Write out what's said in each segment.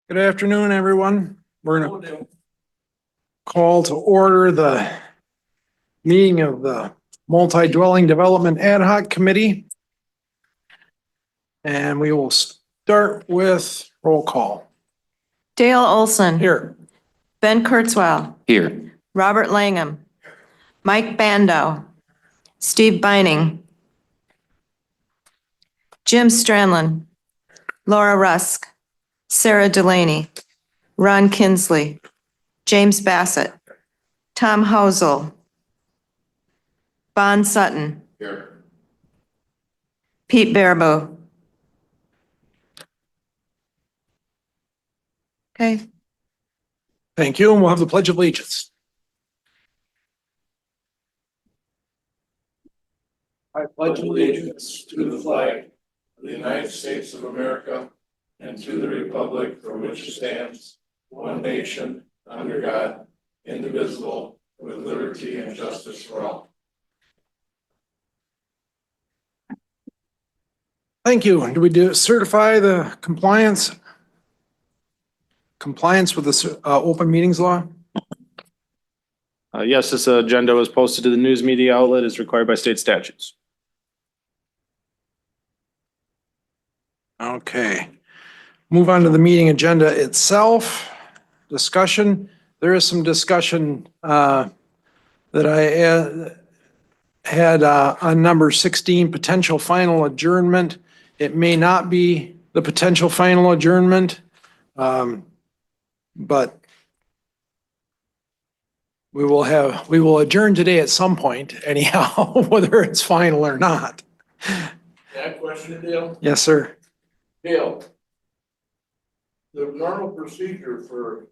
Good afternoon, everyone. We're going to call to order the meeting of the Multi-Dwelling Development Ad Hoc Committee. And we will start with roll call. Dale Olson. Here. Ben Kurzweil. Here. Robert Langham. Mike Bando. Steve Beining. Jim Stranlin. Laura Rusk. Sarah Delaney. Ron Kinsley. James Bassett. Tom Housel. Bon Sutton. Here. Pete Barabo. Okay. Thank you. And we'll have the Pledge of Allegiance. I pledge allegiance to the flag of the United States of America and to the republic for which it stands, one nation, under God, indivisible, with liberty and justice for all. Thank you. Do we certify the compliance with the open meetings law? Yes, this agenda was posted to the news media outlet as required by state statutes. Okay. Move on to the meeting agenda itself. Discussion. There is some discussion that I had on number 16, potential final adjournment. It may not be the potential final adjournment, but we will adjourn today at some point anyhow, whether it's final or not. Can I have a question, Dale? Yes, sir. Dale, the normal procedure for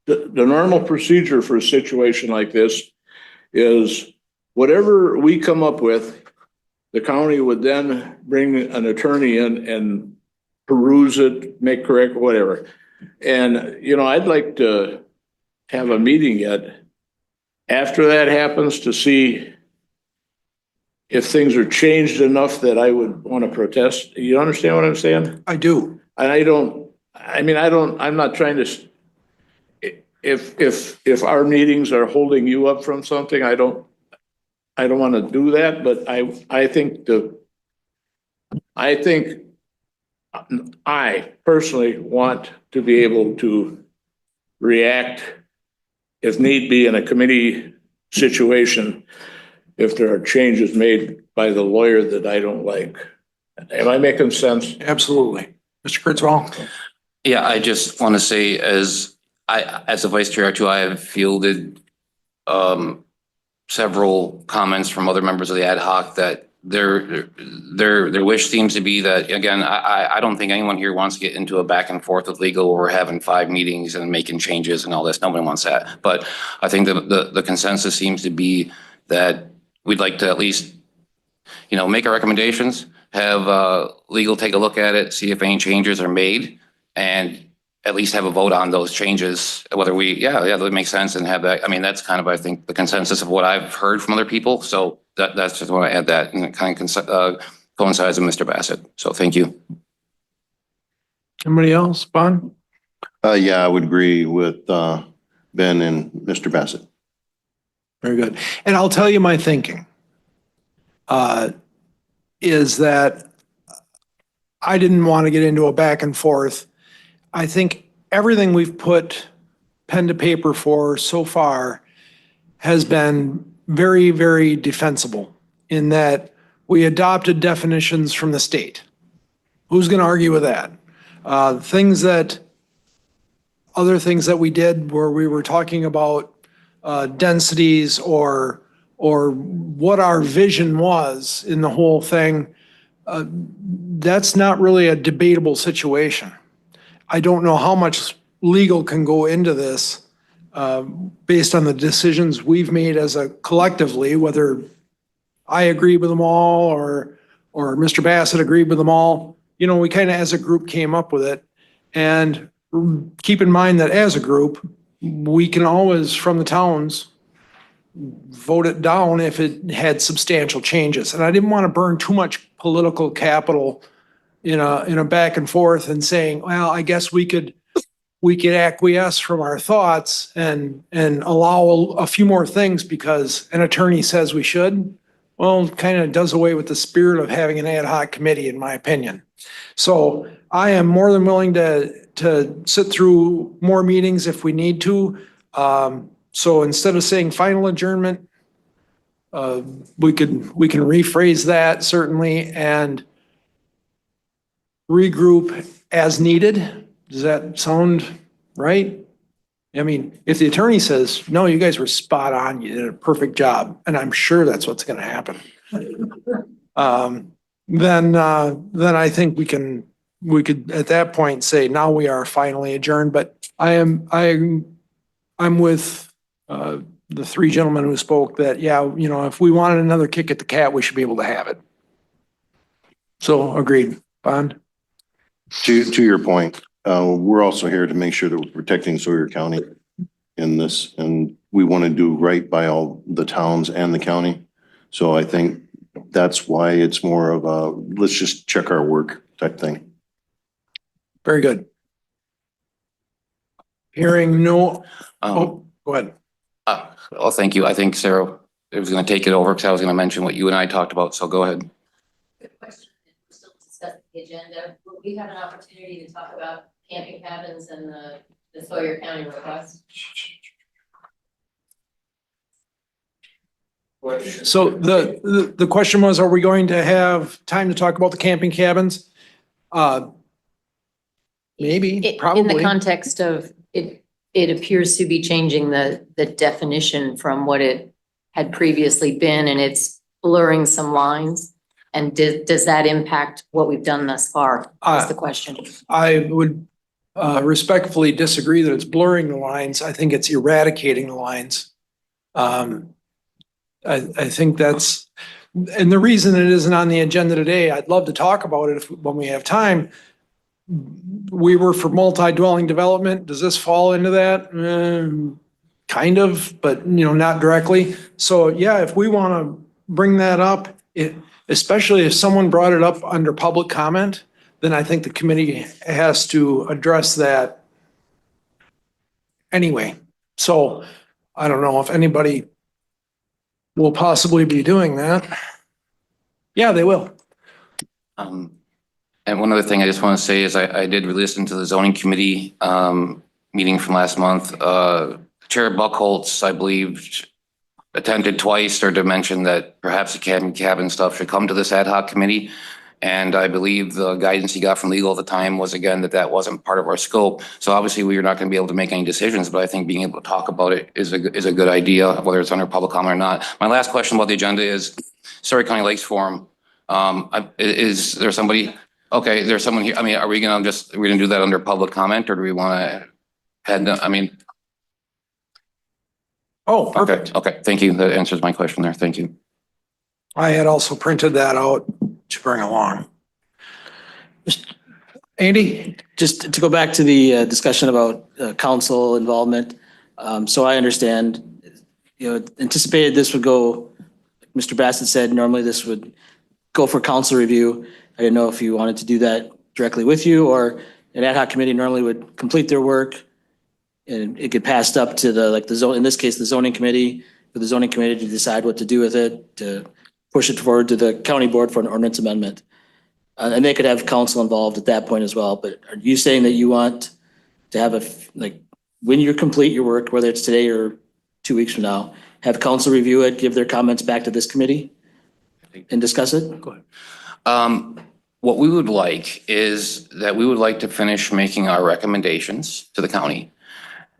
the normal procedure for a situation like this is whatever we come up with, the county would then bring an attorney in and peruse it, make correct, whatever. And, you know, I'd like to have a meeting yet after that happens to see if things are changed enough that I would want to protest. You understand what I'm saying? I do. And I'm not trying to, if our meetings are holding you up from something, I don't want to do that, but I personally want to be able to react if need be in a committee situation if there are changes made by the lawyer that I don't like. Am I making sense? Absolutely. Mr. Kurzweil? Yeah, I just want to say as a vice chair too, I have fielded several comments from other members of the ad hoc that their wish seems to be that, again, I don't think anyone here wants to get into a back and forth with legal where we're having 5 meetings and making changes and all this. Nobody wants that. But I think the consensus seems to be that we'd like to at least, make our recommendations, have legal take a look at it, see if any changes are made, and at least have a vote on those changes, whether that makes sense and have that. I mean, that's kind of, I think, the consensus of what I've heard from other people. So that's just want to add that, and it kind of coincides with Mr. Bassett. So thank you. Anybody else? Bon? Yeah, I would agree with Ben and Mr. Bassett. Very good. And I'll tell you my thinking is that I didn't want to get into a back and forth. I think everything we've put pen to paper for so far has been very, very defensible in that we adopted definitions from the state. Who's going to argue with that? Other things that we did where we were talking about densities or what our vision was in the whole thing, that's not really a debatable situation. I don't know how much legal can go into this based on the decisions we've made as a collectively, whether I agree with them all or Mr. Bassett agreed with them all. We kind of as a group came up with it. And keep in mind that as a group, we can always, from the towns, vote it down if it had substantial changes. And I didn't want to burn too much political capital in a back and forth and saying, well, I guess we could acquiesce from our thoughts and allow a few more things because an attorney says we should, well, kind of does away with the spirit of having an ad hoc committee, in my opinion. So I am more than willing to sit through more meetings if we need to. So instead of saying final adjournment, we can rephrase that certainly and regroup as needed. Does that sound right? I mean, if the attorney says, no, you guys were spot on, you did a perfect job, and I'm sure that's what's going to happen. Then I think we could at that point say, now we are finally adjourned, but I'm with, the three gentlemen who spoke that, yeah, you know, if we wanted another kick at the cat, we should be able to have it. So agreed. Bond? To your point, we're also here to make sure that we're protecting Sawyer County in this, and we want to do right by all the towns and the county. So I think that's why it's more of a, let's just check our work type thing. Very good. Hearing no, Um, go ahead. well, thank you. I think Sarah was going to take it over because I was going to mention what you and I talked about. So go ahead. Good question. We're still discussing the agenda. Will we have an opportunity to talk about camping cabins and the Sawyer County request? So the question was, are we going to have time to talk about the camping cabins? Maybe, In the probably. context of it appears to be changing the definition from what it had previously been, and it's blurring some lines. And does that impact what we've done thus far? Is the question. I would respectfully disagree that it's blurring the lines. I think it's eradicating the lines. I think that's, and the reason it isn't on the agenda today, I'd love to talk about it when we have time. We were for multi-dwelling development. Does this fall into that? Kind of, but not directly. So yeah, if we want to bring that up, especially if someone brought it up under public comment, then I think the committee has to address that anyway. So I don't know if anybody will possibly be doing that. Yeah, they will. And one other thing I just want to say is I did listen to the zoning committee meeting from last month. Chair Buckholz, I believe, attended twice or to mention that perhaps the cabin stuff should come to this ad hoc committee. And I believe the guidance he got from legal at the time was, again, that wasn't part of our scope. So obviously we are not going to be able to make any decisions, but I think being able to talk about it is a good idea, whether it's under public comment or not. My last question about the agenda is Surrey County Lakes Forum. Is there somebody? Okay, there's someone here. I mean, are we going to do that under public comment, or do we want to head? I mean. Oh, perfect. Okay, thank you. That answers my question there. Thank you. I had also printed that out to bring along. Andy? Just to go back to the discussion about council involvement. So I understand, anticipated this would go, Mr. Bassett said, normally this would go for council review. I didn't know if you wanted to do that directly with you, or an ad hoc committee normally would complete their work and it get passed up to in this case, the zoning committee, for the zoning committee to decide what to do with it, to push it forward to the county board for an ordinance amendment. And they could have council involved at that point as well. But are you saying that you want to have when you complete your work, whether it's today or 2 weeks from now, have council review it, give their comments back to this committee and discuss it? Go ahead. What we would like is that we would like to finish making our recommendations to the county.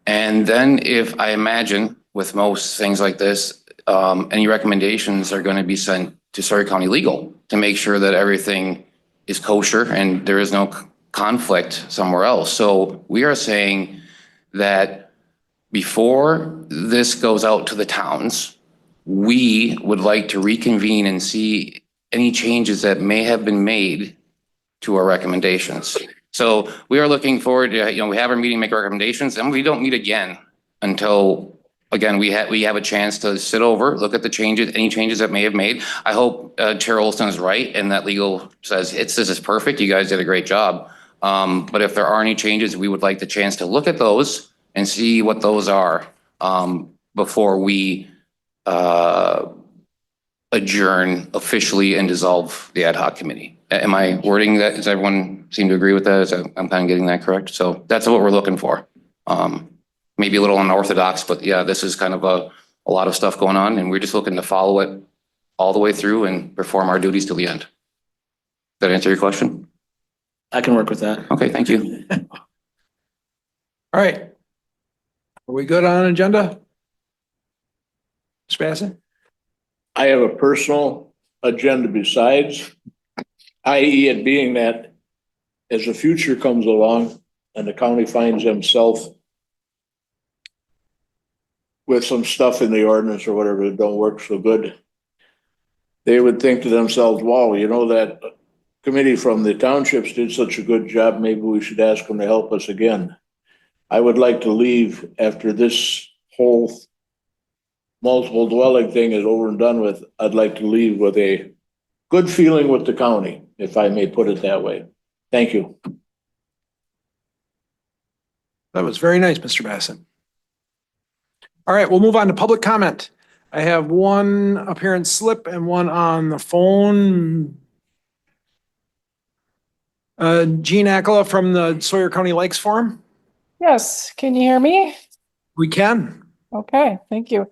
And then if I imagine with most things like this, any recommendations are going to be sent to Surrey County Legal to make sure that everything is kosher and there is no conflict somewhere else. So we are saying that before this goes out to the towns, we would like to reconvene and see any changes that may have been made to our recommendations. So we are looking forward to, we have our meeting, make our recommendations, and we don't meet again until again, we have a chance to sit over, look at the changes, any changes that may have made. I hope Chair Olson is right and that legal says this is perfect. You guys did a great job. But if there are any changes, we would like the chance to look at those and see what those are before we adjourn officially and dissolve the ad hoc committee. Am I wording that? Does everyone seem to agree with that? I'm kind of getting that correct? So that's what we're looking for. Maybe a little unorthodox, but yeah, this is kind of a lot of stuff going on and we're just looking to follow it all the way through and perform our duties till the end. Did that answer your question? I can work with that. Okay, thank you. All right. Are we good on agenda? Mr. Bassett? I have a personal agenda besides, i.e. it being that as the future comes along and the county finds themselves with some stuff in the ordinance or whatever that don't work so good, they would think to themselves, wow, you know, that committee from the townships did such a good job, maybe we should ask them to help us again. I would like to leave after this whole multiple dwelling thing is over and done with. I'd like to leave with a good feeling with the county, if I may put it that way. Thank you. That was very nice, Mr. Bassett. All right, we'll move on to public comment. I have one appearance slip and one on the phone. Jean Akela from the Sawyer County Lakes Forum. Yes, can you hear me? We can. Okay, thank you.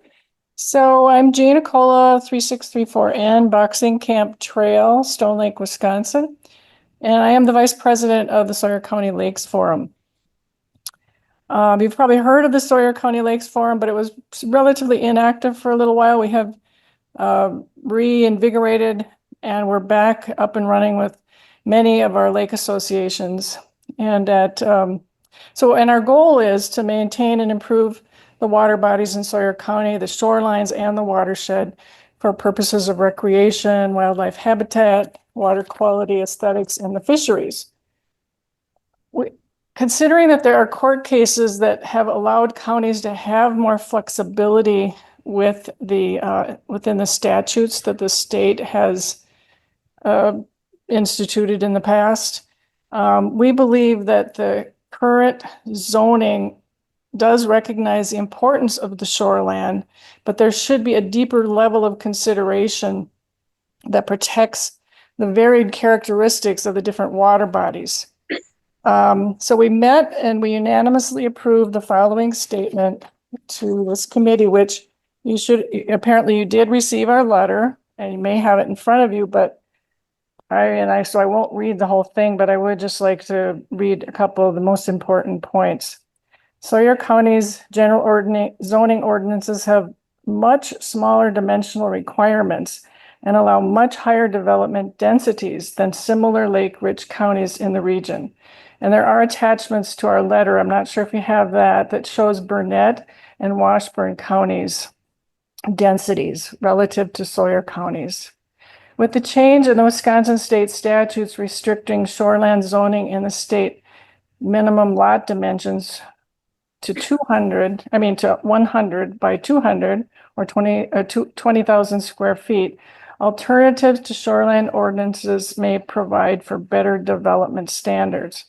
So I'm Jean Acola, 3634N Boxing Camp Trail, Stone Lake, Wisconsin. And I am the vice president of the Sawyer County Lakes Forum. You've probably heard of the Sawyer County Lakes Forum, but it was relatively inactive for a little while. We have reinvigorated and we're back up and running with many of our lake associations. And and our goal is to maintain and improve the water bodies in Sawyer County, the shorelines and the watershed for purposes of recreation, wildlife habitat, water quality, aesthetics, and the fisheries. Considering that there are court cases that have allowed counties to have more flexibility with the within the statutes that the state has instituted in the past, we believe that the current zoning does recognize the importance of the shoreland, but there should be a deeper level of consideration that protects the varied characteristics of the different water bodies. So we met and we unanimously approved the following statement to this committee, which apparently you did receive our letter and you may have it in front of you, but so I won't read the whole thing, but I would just like to read a couple of the most important points. Sawyer County's general zoning ordinances have much smaller dimensional requirements and allow much higher development densities than similar lake-rich counties in the region. And there are attachments to our letter, I'm not sure if you have that shows Burnett and Washburn counties' densities relative to Sawyer counties. With the change in the Wisconsin state statutes restricting shoreland zoning in the state minimum lot dimensions to 100 by 200 or 20,000 square feet, alternatives to shoreline ordinances may provide for better development standards.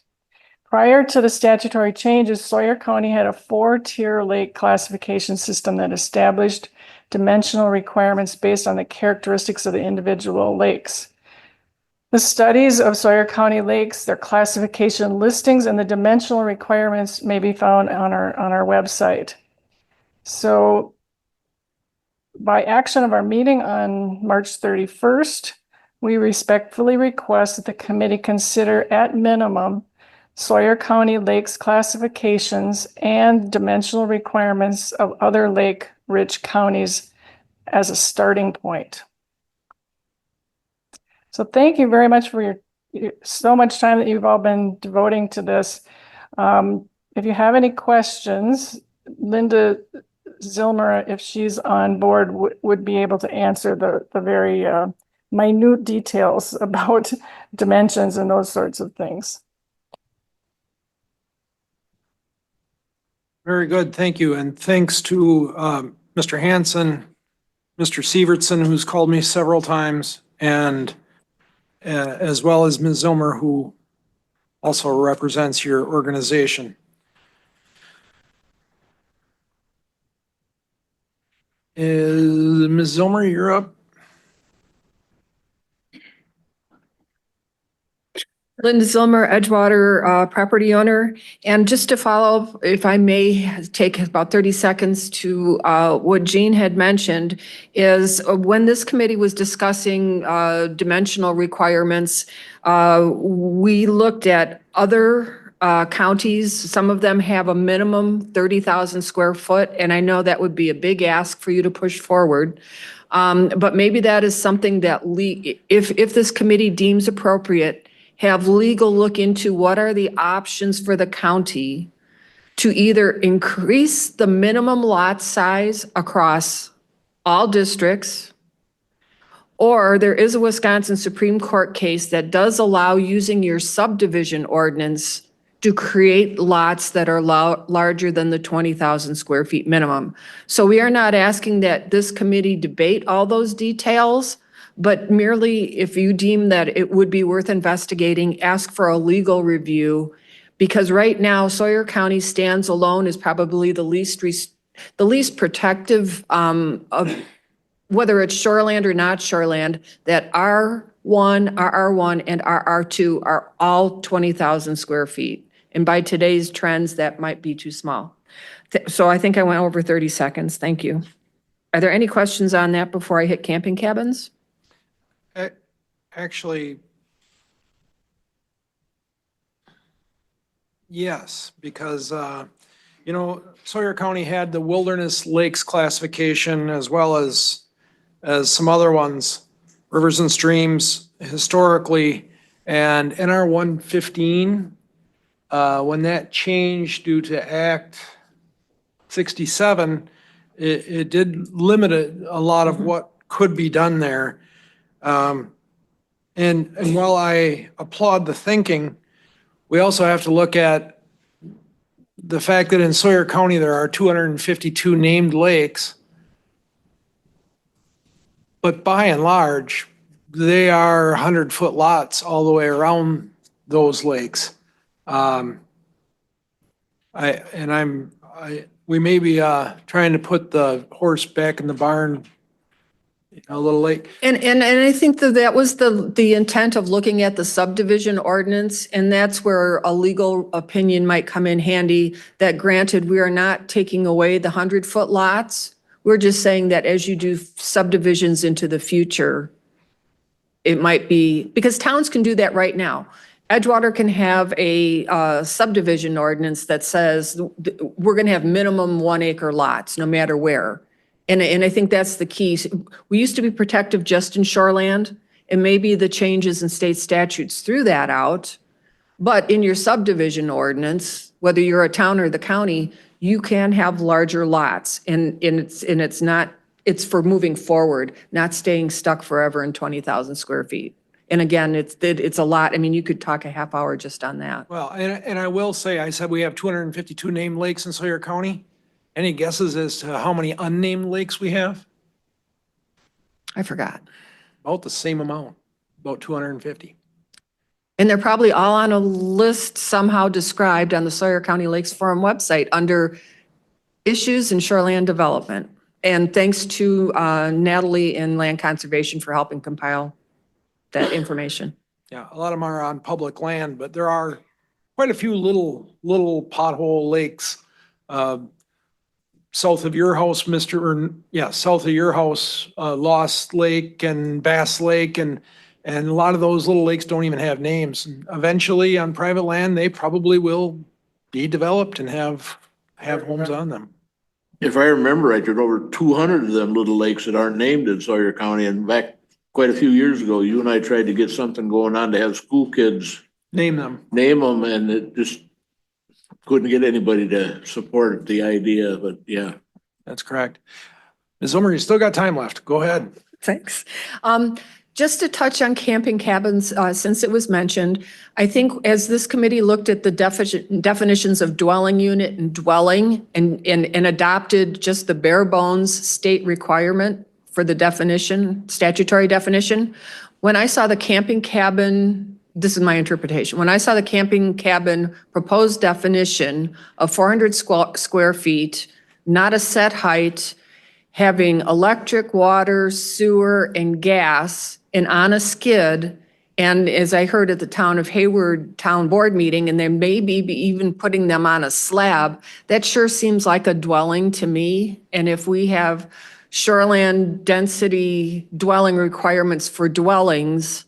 Prior to the statutory changes, Sawyer County had a 4-tier lake classification system that established dimensional requirements based on the characteristics of the individual lakes. The studies of Sawyer County lakes, their classification listings, and the dimensional requirements may be found on our website. So by action of our meeting on March 31st, we respectfully request that the committee consider at minimum Sawyer County lakes classifications and dimensional requirements of other lake-rich counties as a starting point. So thank you very much for so much time that you've all been devoting to this. If you have any questions, Linda Zilmer, if she's on board, would be able to answer the very minute details about dimensions and those sorts of things. Very good, thank you. And thanks to Mr. Hanson, Mr. Severson, who's called me several times, and as well as Ms. Zomer, who also represents your organization. Ms. Zomer, you're up. Linda Zilmer, Edgewater property owner. And just to follow, if I may take about 30 seconds to what Jean had mentioned, is when this committee was discussing dimensional requirements, we looked at other counties. Some of them have a minimum 30,000 square foot, and I know that would be a big ask for you to push forward. But maybe that is something that if this committee deems appropriate, have legal look into what are the options for the county to either increase the minimum lot size across all districts, or there is a Wisconsin Supreme Court case that does allow using your subdivision ordinance to create lots that are larger than the 20,000 square feet minimum. So we are not asking that this committee debate all those details, but merely if you deem that it would be worth investigating, ask for a legal review. Because right now, Sawyer County stands alone as probably the least protective of whether it's shoreland or not shoreland, that R1, RR1, and RR2 are all 20,000 square feet. And by today's trends, that might be too small. So I think I went over 30 seconds. Thank you. Are there any questions on that before I hit camping cabins? Actually, yes, because, Sawyer County had the wilderness lakes classification as well as some other ones, rivers and streams historically. And NR 115, when that changed due to Act 67, it did limit a lot of what could be done there. And while I applaud the thinking, we also have to look at the fact that in Sawyer County, there are 252 named lakes. But by and large, they are 100-foot lots all the way around those lakes. We may be trying to put the horse back in the barn a little late. And I think that was the intent of looking at the subdivision ordinance, and that's where a legal opinion might come in handy, that granted, we are not taking away the 100-foot lots. We're just saying that as you do subdivisions into the future, it might be, because towns can do that right now. Edgewater can have a subdivision ordinance that says we're going to have minimum 1 acre lots, no matter where. And I think that's the key. We used to be protective just in shoreland, and maybe the changes in state statutes threw that out. But in your subdivision ordinance, whether you're a town or the county, you can have larger lots. And it's for moving forward, not staying stuck forever in 20,000 square feet. And again, it's a lot. I mean, you could talk a half hour just on that. Well, and I will say, I said we have 252 named lakes in Sawyer County. Any guesses as to how many unnamed lakes we have? I forgot. About the same amount, about 250. And they're probably all on a list somehow described on the Sawyer County Lakes Forum website under issues in shoreland development. And thanks to Natalie in Land Conservation for helping compile that information. Yeah, a lot of them are on public land, but there are quite a few little pothole lakes. South of your house, south of your house, Lost Lake and Bass Lake, and a lot of those little lakes don't even have names. And eventually, on private land, they probably will be developed and have homes on them. If I remember right, there's over 200 of them little lakes that aren't named in Sawyer County. And back quite a few years ago, you and I tried to get something going on to have school kids Name them. and it just couldn't get anybody to support the idea, but yeah. That's correct. Ms. Zomer, you still got time left. Go ahead. Thanks. Just to touch on camping cabins, since it was mentioned, I think as this committee looked at the definitions of dwelling unit and dwelling and adopted just the bare bones state requirement for the definition, statutory definition, when I saw the camping cabin, this is my interpretation, when I saw the camping cabin proposed definition of 400 square feet, not a set height, having electric, water, sewer, and gas, and on a skid, and as I heard at the Town of Hayward Town Board meeting, and they may be even putting them on a slab, that sure seems like a dwelling to me. And if we have shoreland density dwelling requirements for dwellings,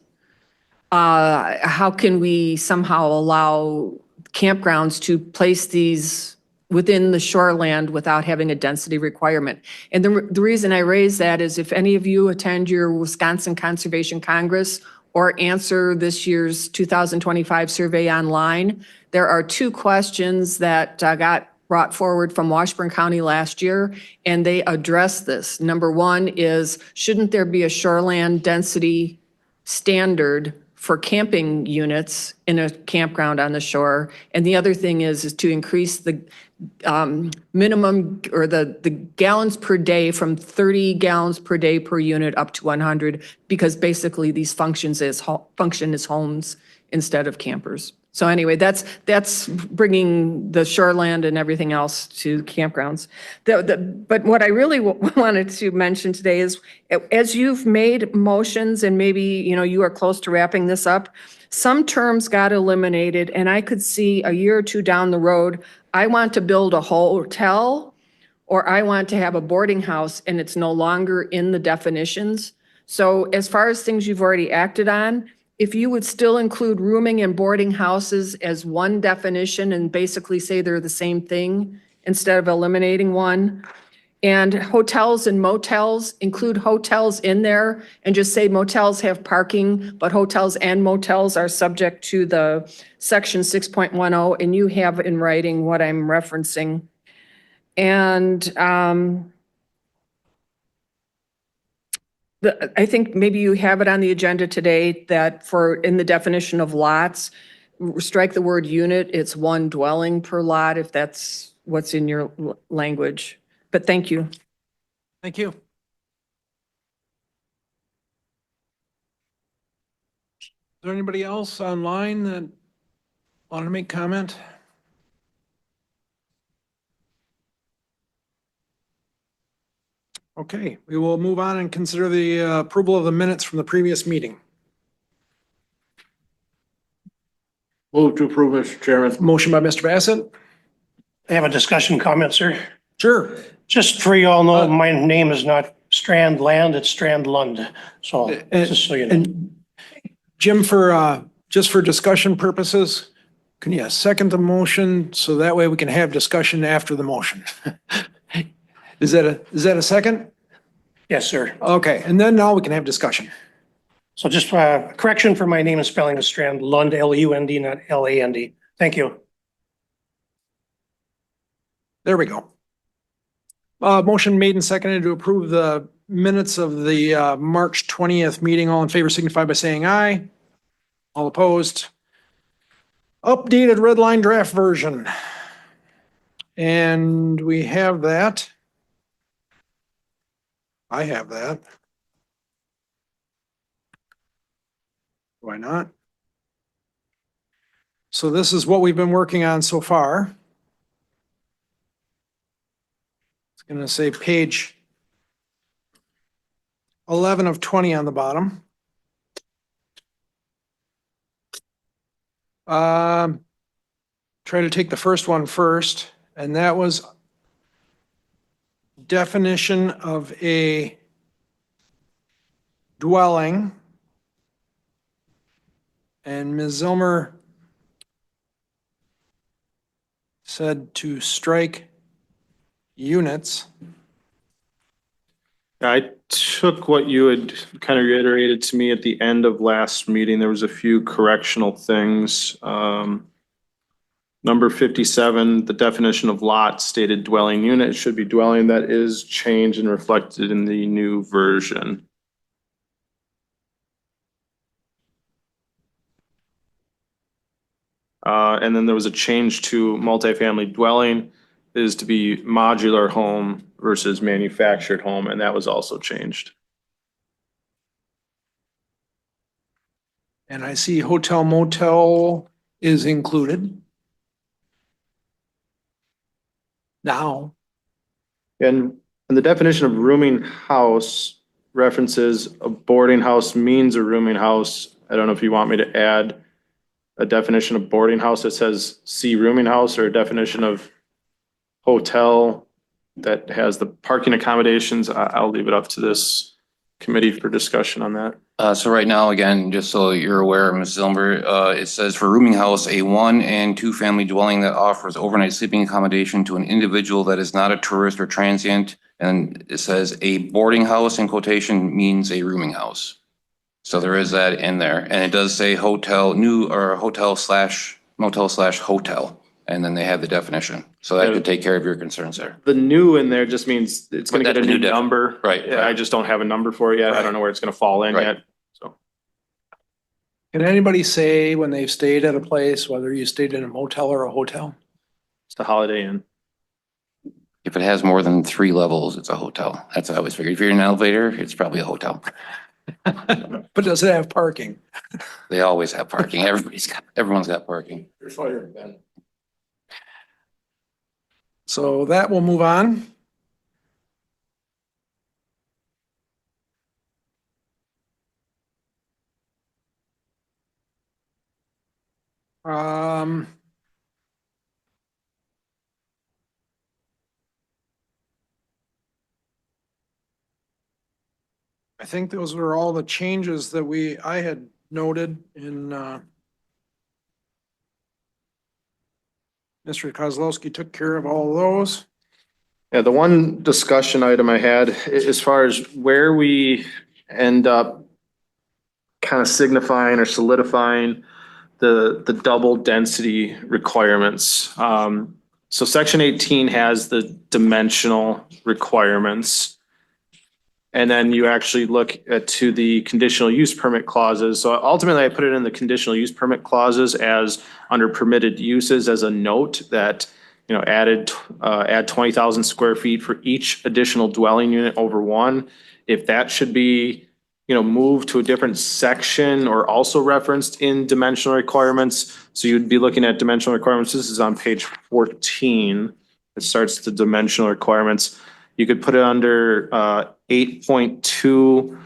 how can we somehow allow campgrounds to place these within the shoreland without having a density requirement? And the reason I raise that is if any of you attend your Wisconsin Conservation Congress or answer this year's 2025 survey online, there are two questions that got brought forward from Washburn County last year, and they address this. Number one is, shouldn't there be a shoreland density standard for camping units in a campground on the shore? And the other thing is to increase the minimum or the gallons per day from 30 gallons per day per unit up to 100, because basically these function as homes instead of campers. So anyway, that's bringing the shoreland and everything else to campgrounds. But what I really wanted to mention today is, as you've made motions and maybe, you are close to wrapping this up, some terms got eliminated, and I could see a year or two down the road, I want to build a hotel or I want to have a boarding house, and it's no longer in the definitions. So as far as things you've already acted on, if you would still include rooming and boarding houses as one definition and basically say they're the same thing instead of eliminating one. And hotels and motels, include hotels in there and just say motels have parking, but hotels and motels are subject to the section 6.10, and you have in writing what I'm referencing. And I think maybe you have it on the agenda today that in the definition of lots, strike the word unit, it's one dwelling per lot, if that's what's in your language. But thank you. Thank you. Is there anybody else online that want to make comment? Okay, we will move on and consider the approval of the minutes from the previous meeting. Move to approve, Mr. Chairman. Motion by Mr. Bassett. I have a discussion comment, sir. Sure. Just for you all know, my name is not Strand Land, it's Strand Lund. So just so you know. And Jim, just for discussion purposes, can you second the motion so that way we can have discussion after the motion? Is that a second? Yes, sir. Okay, and then now we can have discussion. So just correction for my name and spelling is Strand Lund, L-U-N-D, not L-A-N-D. Thank you. There we go. Motion made and seconded to approve the minutes of the March 20th meeting. All in favor signify by saying aye. All opposed. Updated red line draft version. And we have that. I have that. Why not? So this is what we've been working on so far. It's going to say page 11 of 20 on the bottom. Try to take the first one first, and that was definition of a dwelling. And Ms. Zilmer said to strike units. I took what you had kind of reiterated to me at the end of last meeting. There was a few correctional things. Number 57, the definition of lot stated dwelling unit should be dwelling. That is changed and reflected in the new version. And then there was a change to multifamily dwelling is to be modular home versus manufactured home, and that was also changed. And I see hotel motel is included. Now, And the definition of rooming house references a boarding house means a rooming house. I don't know if you want me to add a definition of boarding house that says see rooming house, or a definition of hotel that has the parking accommodations. I'll leave it up to this committee for discussion on that. So right now, again, just so you're aware, Ms. Zilmer, it says for rooming house, a 1 and 2 family dwelling that offers overnight sleeping accommodation to an individual that is not a tourist or transient. And it says a boarding house in quotation means a rooming house. So there is that in there. And it does say hotel, new or hotel slash motel slash hotel. And then they have the definition. So that could take care of your concerns there. The new in there just means it's gonna But get a that's new the new number. Right. I just don't have a number for it yet. I don't know where it's gonna fall in Right. yet. So can anybody say when they've stayed at a place, whether you stayed in a motel or a hotel? it's the Holiday Inn. If it has more than 3 levels, it's a hotel. That's what I always figured. If you're in an elevator, it's probably a hotel. But does it have parking? They always have parking. Everyone's got parking. You're fired, Ben. So that will move on. Um, I think those were all the changes that I had noted in, Mr. Kozlowski took care of all of those. Yeah, the one discussion item I had, as far as where we end up kind of signifying or solidifying the double density requirements. So section 18 has the dimensional requirements. And then you actually look to the conditional use permit clauses. So ultimately, I put it in the conditional use permit clauses as under permitted uses as a note that, you know, add 20,000 square feet for each additional dwelling unit over 1. If that should be, you know, moved to a different section or also referenced in dimensional requirements. So you'd be looking at dimensional requirements. This is on page 14. It starts the dimensional requirements. You could put it under 8.2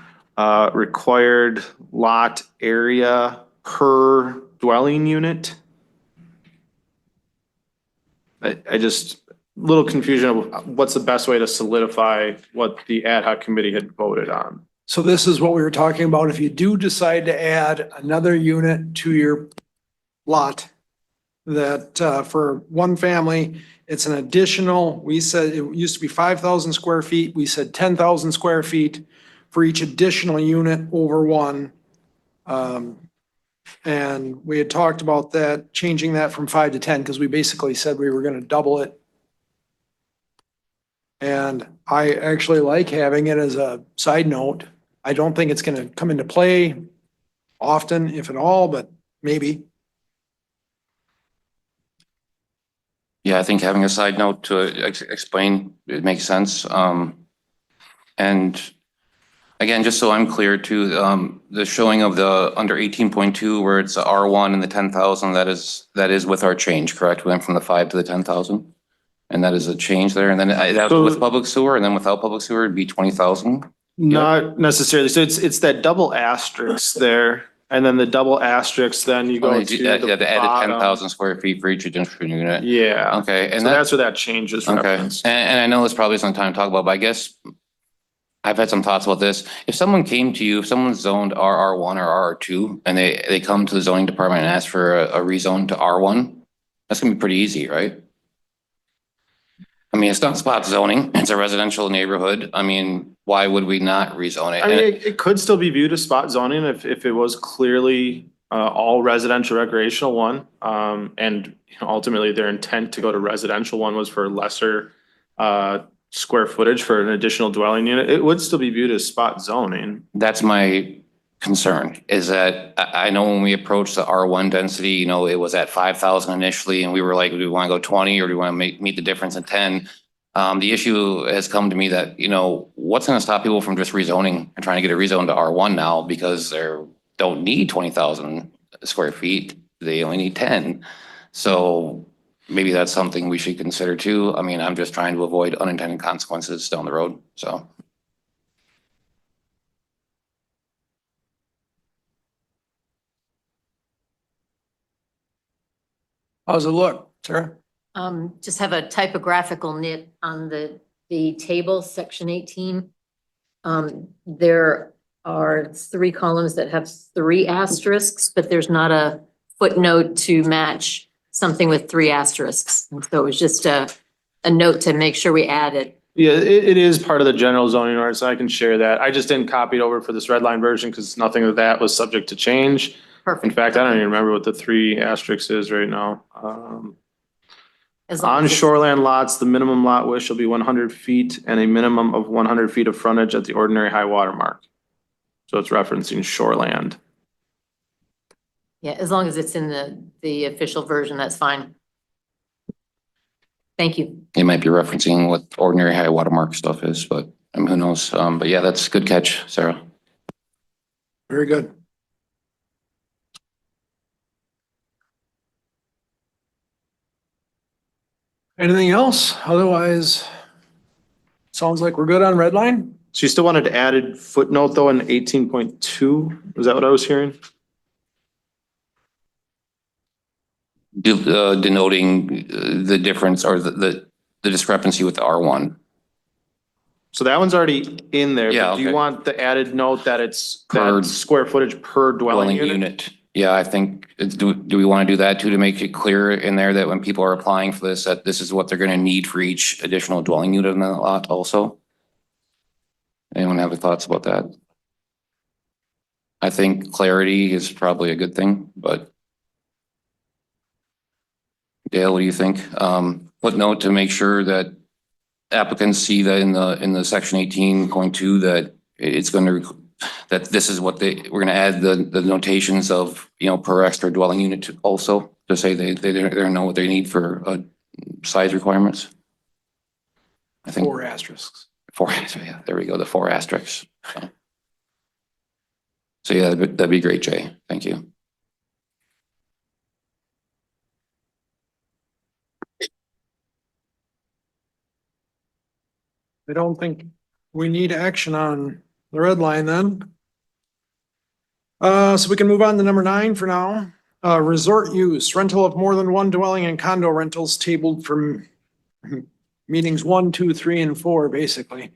required lot area per dwelling unit. I just, a little confusion of what's the best way to solidify what the ad hoc committee had voted on. So this is what we were talking about. If you do decide to add another unit to your lot, that for one family, it's an additional, we said it used to be 5,000 square feet. We said 10,000 square feet for each additional unit over 1. And we had talked about that, changing that from 5 to 10, because we basically said we were going to double it. And I actually like having it as a side note. I don't think it's going to come into play often, if at all, but maybe. Yeah, I think having a side note to explain, it makes sense. And again, just so I'm clear too, the showing of the under 18.2 where it's the R1 and the 10,000, that is with our change, correct? We went from the 5 to the 10,000? And that is a change there. And then that was with public sewer, and then without public sewer, it'd be 20,000? Not necessarily. So it's that double asterisk there. And then the double asterisk, then you go to You had the to add bottom. 10,000 square feet for each additional unit. Yeah. Okay, and So that's where that change is okay. referenced. And I know this probably isn't time to talk about, but I guess I've had some thoughts about this. If someone came to you, if someone's zoned RR1 or RR2, and they come to the zoning department and ask for a rezone to R1, that's gonna be pretty easy, right? I mean, it's not spot zoning, it's a residential neighborhood. I mean, why would we not rezone it? I mean, it could still be viewed as spot zoning if it was clearly all residential recreational 1. And you know, ultimately their intent to go to residential 1 was for lesser square footage for an additional dwelling unit. It would still be viewed as spot zoning. That's my concern is that I know when we approached the R1 density, you know, it was at 5,000 initially, and we were like, do we want to go 20 or do we want to meet the difference in 10? The issue has come to me that, you know, what's going to stop people from just rezoning and trying to get a rezone to R1 now because they don't need 20,000 square feet. They only need 10. So maybe that's something we should consider too. I mean, I'm just trying to avoid unintended consequences down the road, so. How's it look, Sarah? Just have a typographical nit on the table, section 18. There are 3 columns that have 3 asterisks, but there's not a footnote to match something with 3 asterisks. And so it was just a note to make sure we added. Yeah, it is part of the general zoning ordinance. I can share that. I just didn't copy it over for this red line version because nothing of that was subject to change. Perfect. In fact, I don't even remember what the 3 asterisks is right now. As long On as it's- shoreland lots, the minimum lot width shall be 100 feet and a minimum of 100 feet of frontage at the ordinary high water mark. So it's referencing shoreland. Yeah, as long as it's in the official version, that's fine. Thank you. It might be referencing what ordinary high watermark stuff is, but who knows? But yeah, that's a good catch, Sarah. Very good. Anything else? Otherwise, sounds like we're good on red line. So you still wanted to add footnote though in 18.2? Was that what I was hearing? Denoting the difference or the discrepancy with the R1. So that one's already in there. Yeah, But do you okay. want the added note that it's Per that square footage per dwelling unit? Yeah, I think, do we want to do that too, to make it clear in there that when people are applying for this, that this is what they're going to need for each additional dwelling unit in that lot also? Anyone have any thoughts about that? I think clarity is probably a good thing, but Dale, what do you think? Footnote to make sure that applicants see that in the section 18.2 that it's going to, that this is what we're going to add the notations of, you know, per extra dwelling unit also to say they know what they need for size requirements. I think 4 asterisks. 4, yeah, there we go, the 4 asterisks. So yeah, that'd be great, Jay. Thank you. I don't think we need action on the red line then. So we can move on to number 9 for now. Resort use, rental of more than one dwelling and condo rentals tabled from meetings 1, 2, 3, and 4, basically.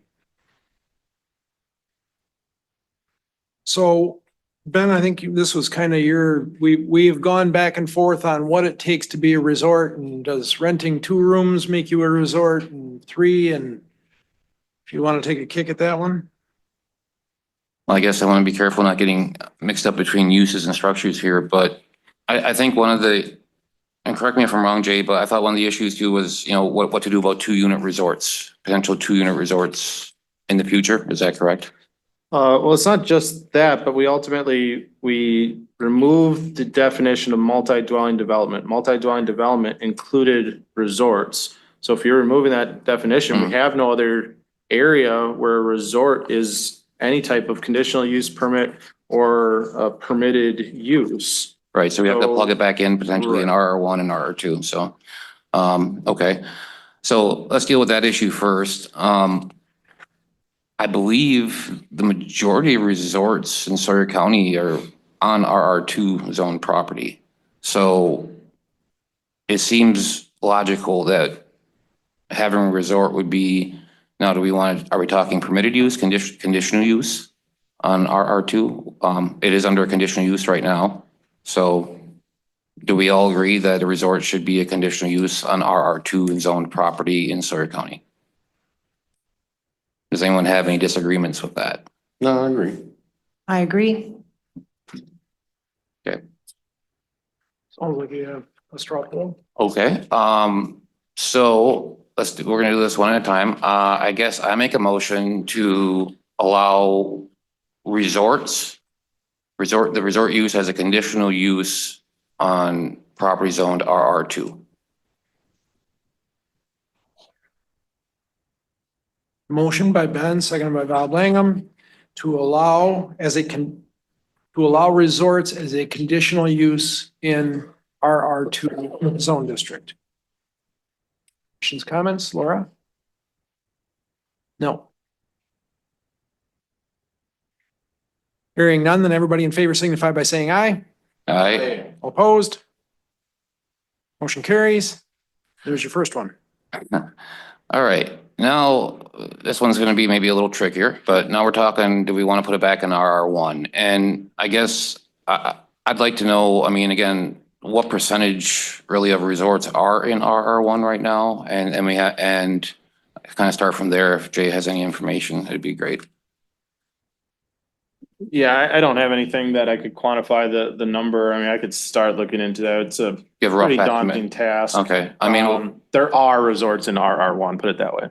So Ben, I think this was kind of we've gone back and forth on what it takes to be a resort, and does renting 2 rooms make you a resort, and 3, and if you want to take a kick at that one. Well, I guess I want to be careful not getting mixed up between uses and structures here, but I think one of the, and correct me if I'm wrong, Jay, but I thought one of the issues too was, you know, what to do about 2-unit resorts, potential 2-unit resorts in the future. Is that correct? Well, it's not just that, but we removed the definition of multi-dwelling development. Multi-dwelling development included resorts. So if you're removing that definition, we have no other area where a resort is any type of conditional use permit or a permitted use. Right, so we have to So- plug it back in potentially in RR1 and RR2, so, okay. So let's deal with that issue first. I believe the majority of resorts in Sawyer County are on RR2 zone property. So it seems logical that having a resort would be, now are we talking permitted use, conditional use on RR2? It is under conditional use right now. So do we all agree that a resort should be a conditional use on RR2 zoned property in Sawyer County? Does anyone have any disagreements with that? No, I agree. I agree. Okay. Sounds like you have a straw poll. Okay, so we're gonna do this one at a time. I guess I make a motion to allow resorts the resort use has a conditional use on property zoned RR2. Motion by Ben, seconded by Bob Langham, to allow to allow resorts as a conditional use in RR2 zone district. Questions, comments, Laura? No. Hearing none, then everybody in favor signify by saying aye. Aye. All opposed? Motion carries. There's your first one. All right, now this one's gonna be maybe a little trickier, but now we're talking, do we want to put it back in RR1? And I guess I'd like to know, I mean, again, what percentage really of resorts are in RR1 right now? And we have, and kind of start from there. If Jay has any information, it'd be great. Yeah, I don't have anything that I could quantify the number. I mean, I could start looking into that. It's a Give a rough pretty estimate. daunting task. Okay, I mean, There are resorts in RR1, put it that way.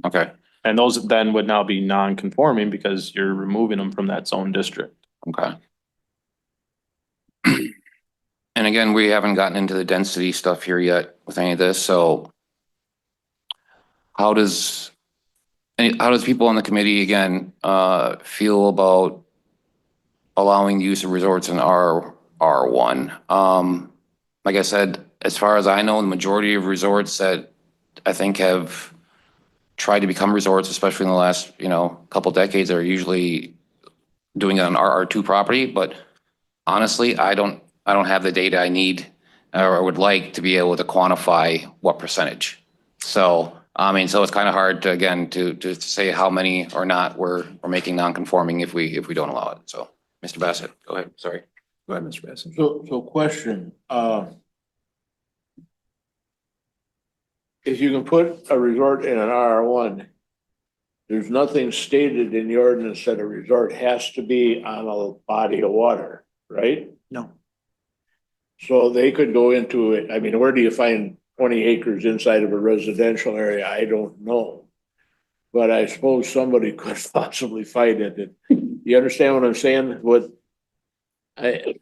okay, And those then would now be non-conforming because you're removing them from that zone district. okay. And again, we haven't gotten into the density stuff here yet with any of this, so how does people on the committee, again, feel about allowing the use of resorts in RR1? Like I said, as far as I know, the majority of resorts that I think have tried to become resorts, especially in the last, couple decades, are usually doing it on RR2 property. But honestly, I don't have the data I need or would like to be able to quantify what percentage. So, I mean, so it's kind of hard to, again, to say how many or not we're making non-conforming if we don't allow it. So, Mr. Bassett, go ahead. Sorry. Go ahead, Mr. Bassett. So question, if you can put a resort in an RR1, there's nothing stated in the ordinance that a resort has to be on a body of water, right? No. So they could go into it. I mean, where do you find 20 acres inside of a residential area? I don't know. But I suppose somebody could possibly find it. You understand what I'm saying? What I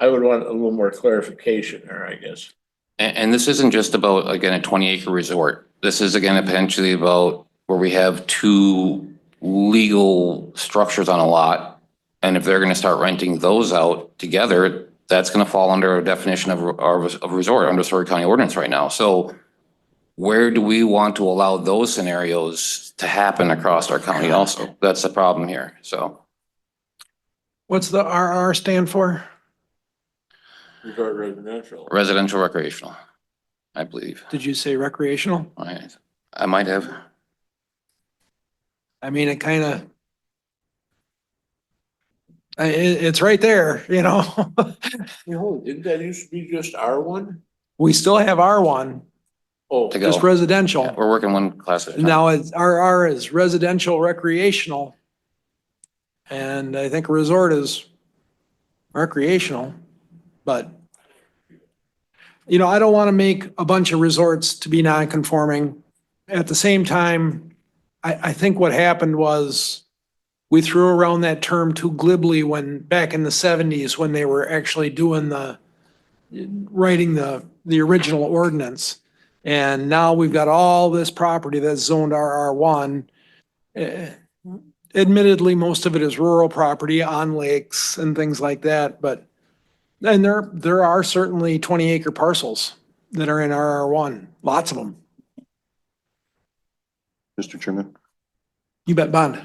would want a little more clarification there, I guess. And this isn't just about, again, a 20-acre resort. This is, again, potentially about where we have two legal structures on a lot. And if they're going to start renting those out together, that's going to fall under a definition of resort under Story County ordinance right now. So where do we want to allow those scenarios to happen across our county also? That's the problem here, so. What's the RR stand for? Resort residential. Residential recreational, I believe. Did you say recreational? I might have. I mean, it kind of, it's right there, Didn't that used to be just R1? We still have R1, Oh, To go. just residential. Yeah, we're working one class at a time. Now it's RR is residential recreational. And I think resort is recreational, but I don't want to make a bunch of resorts to be non-conforming. At the same time, I think what happened was we threw around that term too glibly when back in the 70s when they were actually doing writing the original ordinance. And now we've got all this property that's zoned RR1. Admittedly, most of it is rural property on lakes and things like that, but and there are certainly 20-acre parcels that are in RR1, lots of them. Mr. Chairman. You bet, Bond.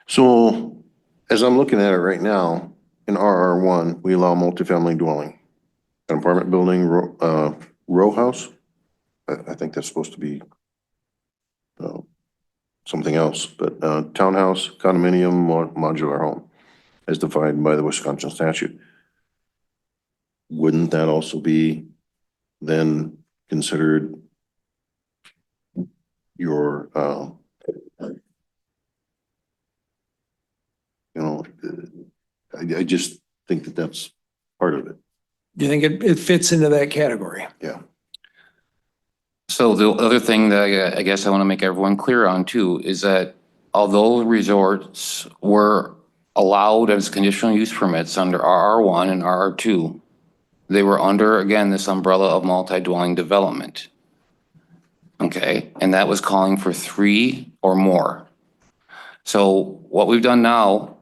So as I'm looking at it right now, in RR1, we allow multifamily dwelling. An apartment building, row house. I think that's supposed to be something else, but townhouse, condominium, modular home, as defined by the Wisconsin statute. Wouldn't that also be then considered your, I just think that that's part of it. You think it fits into that category? Yeah. So the other thing that I guess I want to make everyone clear on too is that although resorts were allowed as conditional use permits under RR1 and RR2, they were under, again, this umbrella of multi-dwelling development. Okay, and that was calling for 3 or more. So what we've done now,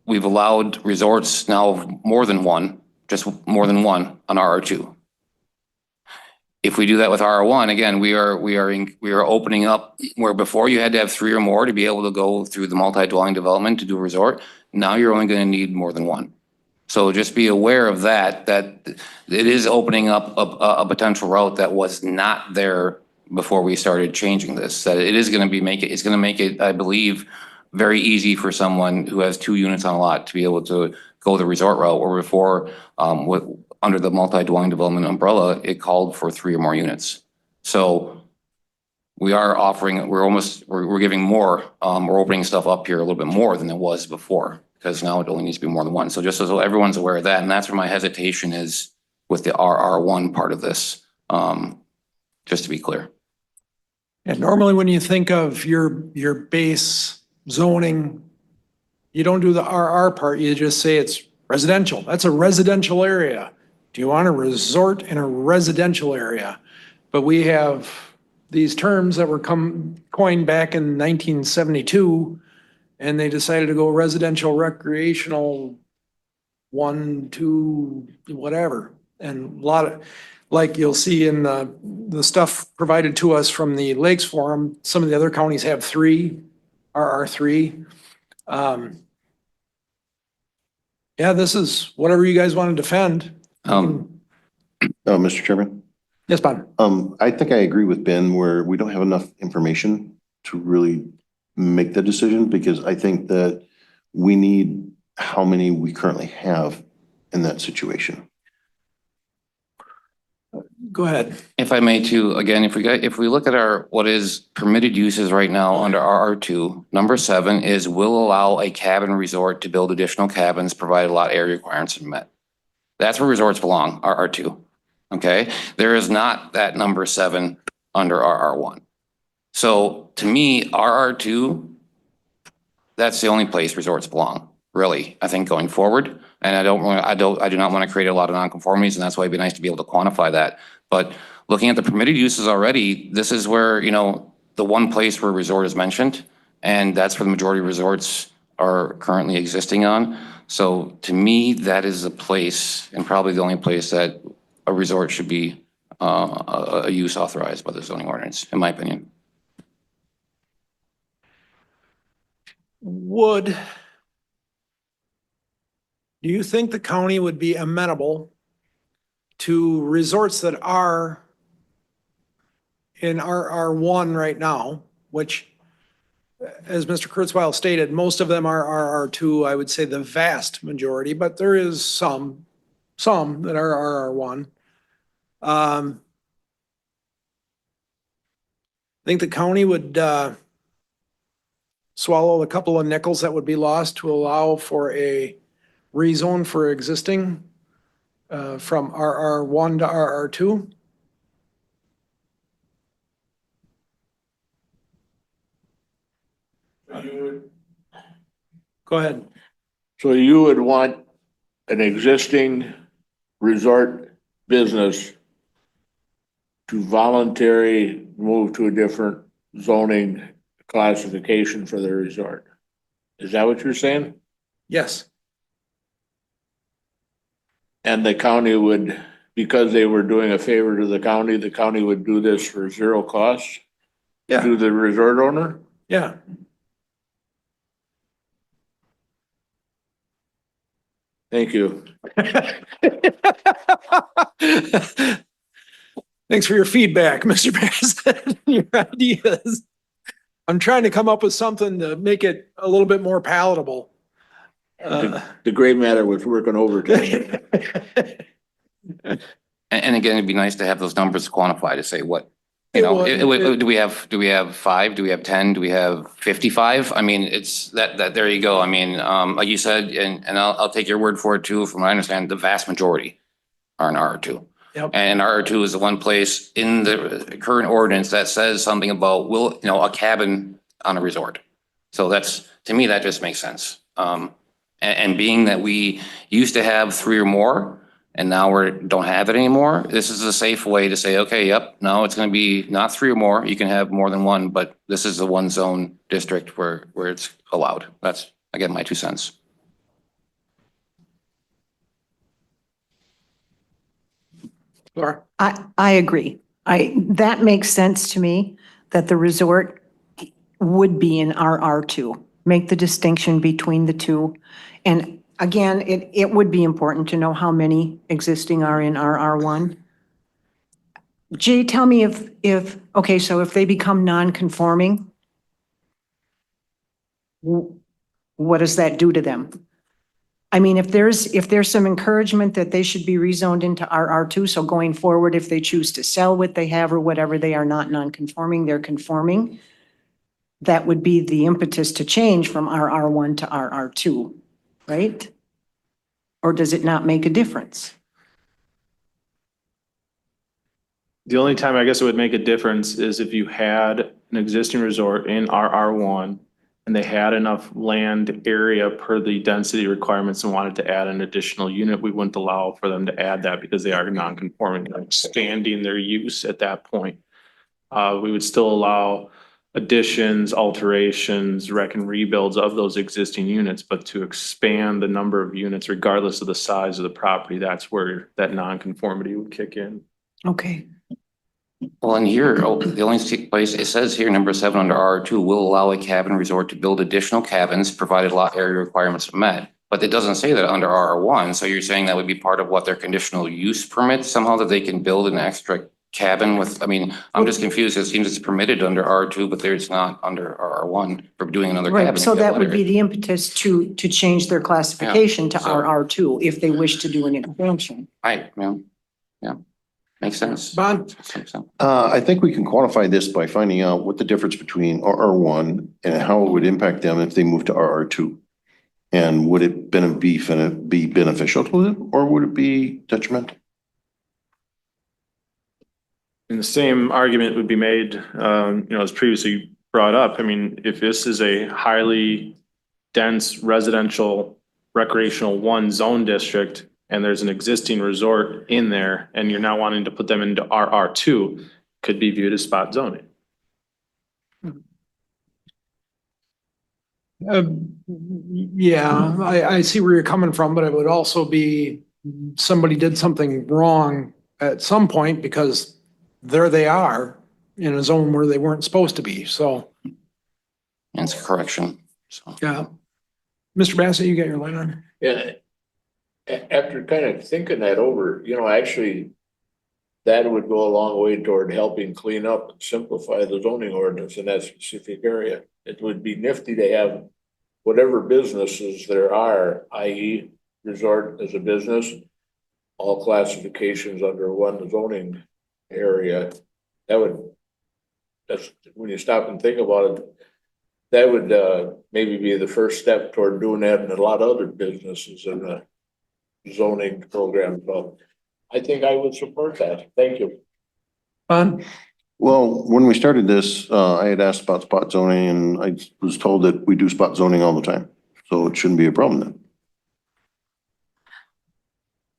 we've allowed resorts now of more than one, just more than one on RR2. If we do that with RR1, again, we are opening up where before you had to have 3 or more to be able to go through the multi-dwelling development to do a resort. Now you're only going to need more than one. So just be aware of that it is opening up a potential route that was not there before we started changing this, that it is going to be it's going to make it, I believe, very easy for someone who has 2 units on a lot to be able to go the resort route, where before, under the multi-dwelling development umbrella, it called for 3 or more units. So we are offering, we're giving more, we're opening stuff up here a little bit more than it was before, because now it only needs to be more than one. So just so everyone's aware of that, and that's where my hesitation is with the RR1 part of this, just to be clear. And normally when you think of your base zoning, you don't do the RR part, you just say it's residential. That's a residential area. Do you want a resort in a residential area? But we have these terms that were coined back in 1972, and they decided to go residential, recreational, 1, 2, whatever. And a lot of, like you'll see in the stuff provided to us from the Lakes Forum, some of the other counties have 3, RR3. Yeah, this is whatever you guys want to defend. Mr. Chairman, Yes, Bob. I think I agree with Ben where we don't have enough information to really make the decision, because I think that we need how many we currently have in that situation. Go ahead. If I may too, again, if we look at what is permitted uses right now under RR2, number 7 is will allow a cabin resort to build additional cabins provided a lot area requirements are met. That's where resorts belong, RR2. Okay, there is not that number 7 under RR1. So to me, RR2, that's the only place resorts belong, really, I think, going forward. And I do not want to create a lot of nonconformities, and that's why it'd be nice to be able to quantify that. But looking at the permitted uses already, this is where, the one place where resort is mentioned, and that's where the majority of resorts are currently existing on. So to me, that is a place, and probably the only place, that a resort should be a use authorized by the zoning ordinance, in my opinion. Do you think the county would be amenable to resorts that are in RR1 right now, which, as Mr. Kurzweil stated, most of them are RR2, I would say the vast majority, but there is some that are RR1. I think the county would swallow a couple of nickels that would be lost to allow for a rezone for existing from RR1 to RR2. Go ahead. So you would want an existing resort business to voluntarily move to a different zoning classification for their resort? Is that what you're saying? Yes. And the county would, because they were doing a favor to the county would do this for 0 cost? Yeah. To the resort owner? Yeah. Thank you. Thanks for your feedback, Mr. Bassett, your ideas. I'm trying to come up with something to make it a little bit more palatable. The gray matter was working overtime. And again, it'd be nice to have those numbers quantified to say what, It would. do we have 5? Do we have 10? Do we have 55? I mean, it's that there you go. I mean, like you said, and I'll take your word for it too, from what I understand, the vast majority are in R2. Yep. And R2 is the one place in the current ordinance that says something about a cabin on a resort. So to me, that just makes sense. And being that we used to have 3 or more, and now don't have it anymore, this is a safe way to say, okay, yep, no, it's gonna be not 3 or more, you can have more than one, but this is the one zone district where it's allowed. That's, again, my 2 cents. Laura? I agree. That makes sense to me, that the resort would be in RR2. Make the distinction between the two. And again, it would be important to know how many existing are in RR1. Jay, tell me okay, so if they become non-conforming, what does that do to them? I mean, if there's some encouragement that they should be rezoned into RR2, so going forward, if they choose to sell what they have or whatever, they are not non-conforming, they're conforming, that would be the impetus to change from RR1 to RR2, right? Or does it not make a difference? The only time I guess it would make a difference is if you had an existing resort in RR1 and they had enough land area per the density requirements and wanted to add an additional unit, we wouldn't allow for them to add that because they are non-conforming, they're expanding their use at that point. We would still allow additions, alterations, rec and rebuilds of those existing units, but to expand the number of units regardless of the size of the property, that's where that non-conformity would kick in. Okay. Well, in here, the only place, it says here, number 7 under R2, will allow a cabin resort to build additional cabins provided lot area requirements are met. But it doesn't say that under R1, so you're saying that would be part of what their conditional use permit somehow, that they can build an extra cabin with, I mean, I'm just confused. It seems it's permitted under R2, but there's not under R1 for doing another cabin. Right, so that would be the impetus to change their classification to so- RR2 if they wish to do an expansion. Yeah, makes sense. Bond? I think we can quantify this by finding out what the difference between RR1 and how it would impact them if they move to RR2. And would it be beneficial to them, or would it be detrimental? And the same argument would be made, as previously brought up. I mean, if this is a highly dense residential recreational 1 zone district and there's an existing resort in there and you're now wanting to put them into RR2, could be viewed as spot zoning. Yeah, I see where you're coming from, but it would also be somebody did something wrong at some point because there they are in a zone where they weren't supposed to be. So, And it's a correction, so. yeah. Mr. Bassett, you got your line on? Yeah. After kind of thinking that over, actually, that would go a long way toward helping clean up and simplify the zoning ordinance in that specific area. It would be nifty to have whatever businesses there are, i.e. resort as a business, all classifications under 1 zoning area. That's when you stop and think about it, that would maybe be the first step toward doing that in a lot of other businesses in the zoning program. So I think I would support that. Thank you. Bond? Well, when we started this, I had asked about spot zoning and I was told that we do spot zoning all the time. So it shouldn't be a problem then.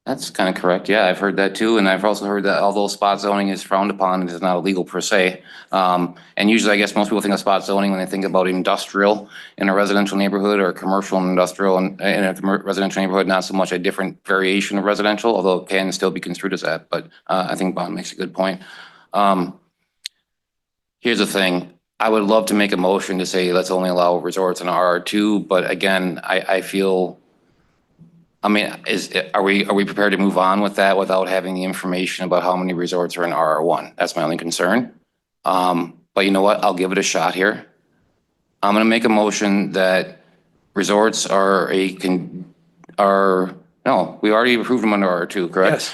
That's kind of correct. Yeah, I've heard that too. And I've also heard that although spot zoning is frowned upon, it is not illegal per se. And usually I guess most people think of spot zoning when they think about industrial in a residential neighborhood or commercial and industrial in a residential neighborhood, not so much a different variation of residential, although it can still be construed as that. But I think Bond makes a good point. Here's the thing. I would love to make a motion to say, let's only allow resorts in RR2. But again, I feel, I mean, are we prepared to move on with that without having the information about how many resorts are in RR1? That's my only concern. But you know what? I'll give it a shot here. I'm going to make a motion that resorts no, we already approved them under R2, correct? Yes.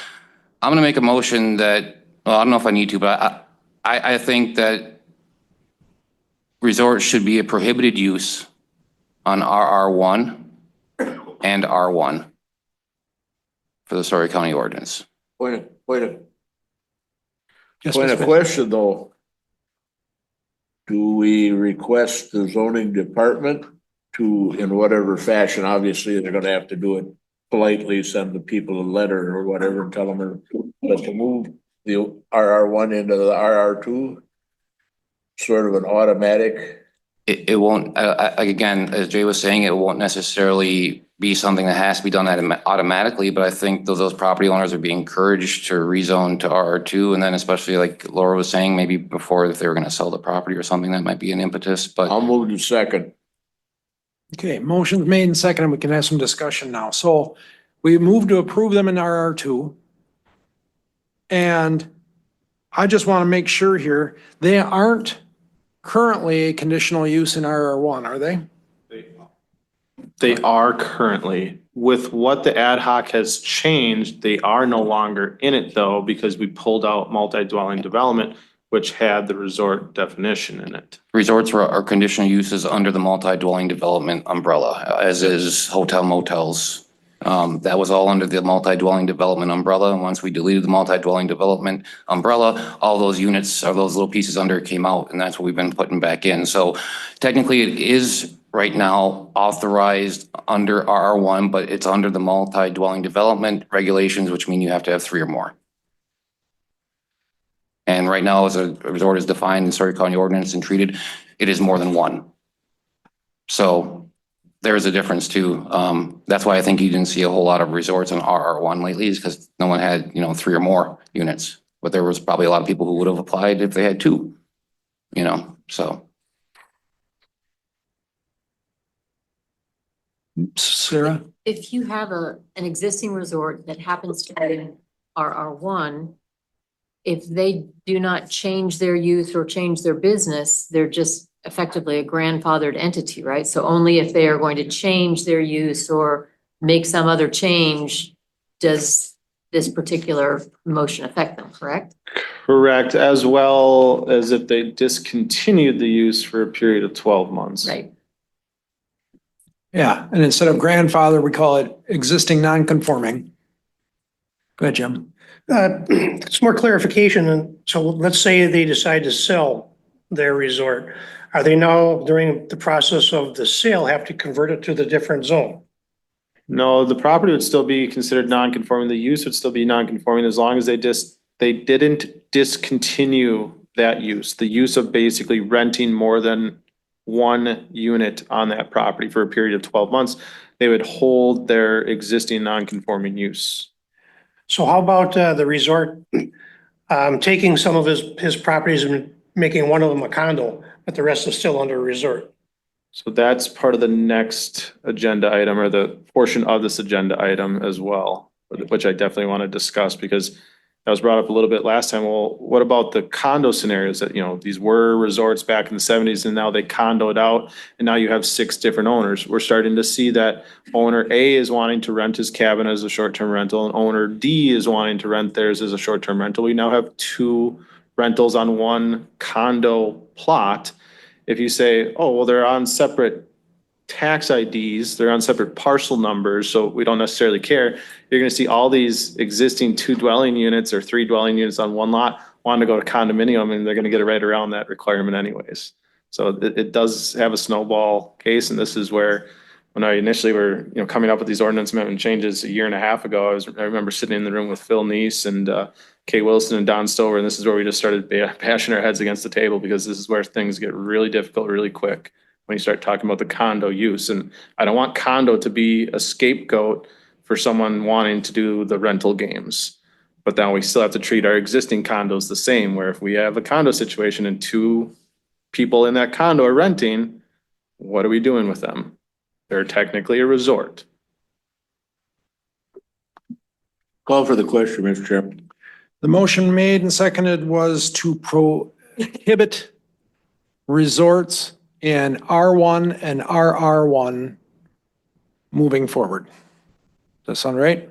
I'm going to make a motion that, well, I don't know if I need to, but I think that resorts should be a prohibited use on RR1 and R1 for the Story County ordinance. Point of Yes, Mr. Bassett. question though. Do we request the zoning department to, in whatever fashion, obviously, they're gonna have to do it politely, send the people a letter or whatever, and tell them, but to move the RR1 into the RR2, sort of an automatic. It won't, again, as Jay was saying, it won't necessarily be something that has to be done automatically, but I think those property owners are being encouraged to rezone to RR2. And then especially like Laura was saying, maybe before if they were gonna sell the property or something, that might be an impetus, but I'll move to second. Okay, motion's made and seconded. We can have some discussion now. So we moved to approve them in RR2. And I just want to make sure here, they aren't currently a conditional use in RR1, are they? They are currently. With what the ad hoc has changed, they are no longer in it though, because we pulled out multi-dwelling development, which had the resort definition in it. resorts are conditional uses under the multi-dwelling development umbrella, as is hotel motels. That was all under the multi-dwelling development umbrella. And once we deleted the multi-dwelling development umbrella, all those units or those little pieces under it came out, and that's what we've been putting back in. So technically it is right now authorized under RR1, but it's under the multi-dwelling development regulations, which mean you have to have 3 or more. And right now, as a resort is defined in Surrey County ordinance and treated, it is more than 1. So there is a difference too. That's why I think you didn't see a whole lot of resorts in RR1 lately, is because no one had, 3 or more units. But there was probably a lot of people who would have applied if they had 2, so. Sarah? If you have an existing resort that happens to be in RR1, if they do not change their use or change their business, they're just effectively a grandfathered entity, right? So only if they are going to change their use or make some other change, does this particular motion affect them, correct? Correct, as well as if they discontinued the use for a period of 12 months. Right. Yeah, and instead of grandfather, we call it existing non-conforming. Go ahead, Jim. It's more clarification. And so let's say they decide to sell their resort. Are they now, during the process of the sale, have to convert it to the different zone? No, the property would still be considered non-conforming. The use would still be non-conforming as long as they didn't discontinue that use. The use of basically renting more than 1 unit on that property for a period of 12 months, they would hold their existing non-conforming use. So how about the resort taking some of his properties and making one of them a condo, but the rest is still under a resort? So that's part of the next agenda item, or the portion of this agenda item as well, which I definitely want to discuss because that was brought up a little bit last time. Well, what about the condo scenarios that, these were resorts back in the 70s and now they condoed out and now you have 6 different owners. We're starting to see that owner A is wanting to rent his cabin as a short-term rental and owner D is wanting to rent theirs as a short-term rental. We now have 2 rentals on 1 condo plot. If you say, oh, well, they're on separate tax IDs, they're on separate parcel numbers, so we don't necessarily care. You're gonna see all these existing 2 dwelling units or 3 dwelling units on 1 lot wanting to go to condominium, and they're gonna get it right around that requirement anyways. So it does have a snowball case, and this is where when I initially were, coming up with these ordinance amendment changes a year and a half ago, I remember sitting in the room with Phil Neese and Kay Wilson and Don Stover, and this is where we just started bashing our heads against the table because this is where things get really difficult really quick when you start talking about the condo use. And I don't want condo to be a scapegoat for someone wanting to do the rental games. But then we still have to treat our existing condos the same, where if we have a condo situation and 2 people in that condo are renting, what are we doing with them? They're technically a resort. Call for the question, Mr. Chairman. The motion made and seconded was to prohibit resorts in R1 and RR1 moving forward. Does that sound right?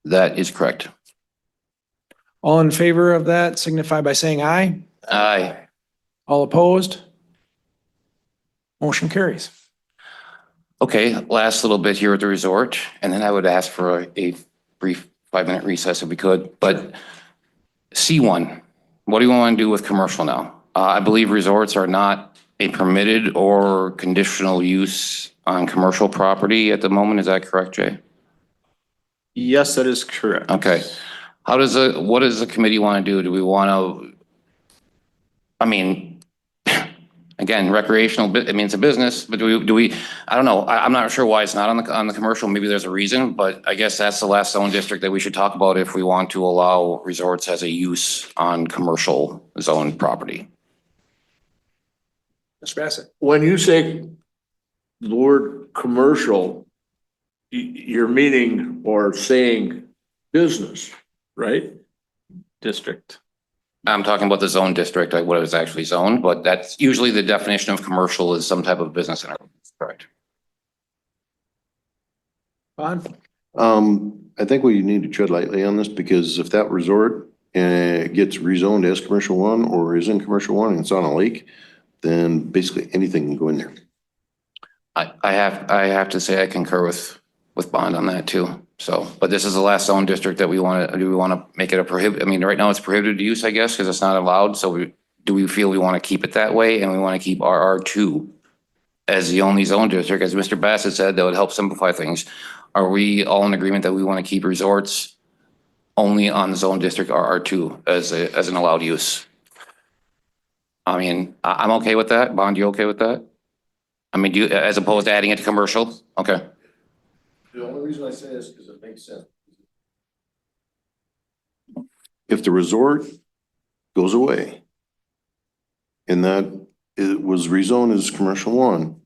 That is correct. All in favor of that signify by saying aye. Aye. All opposed? Motion carries. Okay, last little bit here at the resort, and then I would ask for a brief 5-minute recess if we could, but C1, what do you want to do with commercial now? I believe resorts are not a permitted or conditional use on commercial property at the moment. Is that correct, Jay? Yes, that is correct. Okay. What does the committee want to do? Do we want to, I mean, again, recreational, I mean, it's a business, but do we, I don't know. I'm not sure why it's not on the commercial. Maybe there's a reason, but I guess that's the last zone district that we should talk about if we want to allow resorts as a use on commercial zone property. Mr. Bassett. When you say the word commercial, you're meaning or saying business, right? District. I'm talking about the zone district, like what is actually zoned, but that's usually the definition of commercial is some type of business enterprise. Correct. Bond? I think we need to tread lightly on this because if that resort gets rezoned as commercial one or is in commercial one and it's on a lake, then basically anything can go in there. I have to say I concur with Bond on that too. So, but this is the last zone district that we want to, do we want to make it a prohibit? I mean, right now it's prohibited use, I guess, because it's not allowed. So do we feel we want to keep it that way? And we want to keep RR2 as the only zone district, as Mr. Bassett said, that would help simplify things. Are we all in agreement that we want to keep resorts only on the zone district RR2 as an allowed use? I mean, I'm okay with that. Bond, you okay with that? I mean, as opposed to adding it to commercial? Okay. The only reason I say this is because it makes sense. If the resort goes away and that it was rezoned as commercial one,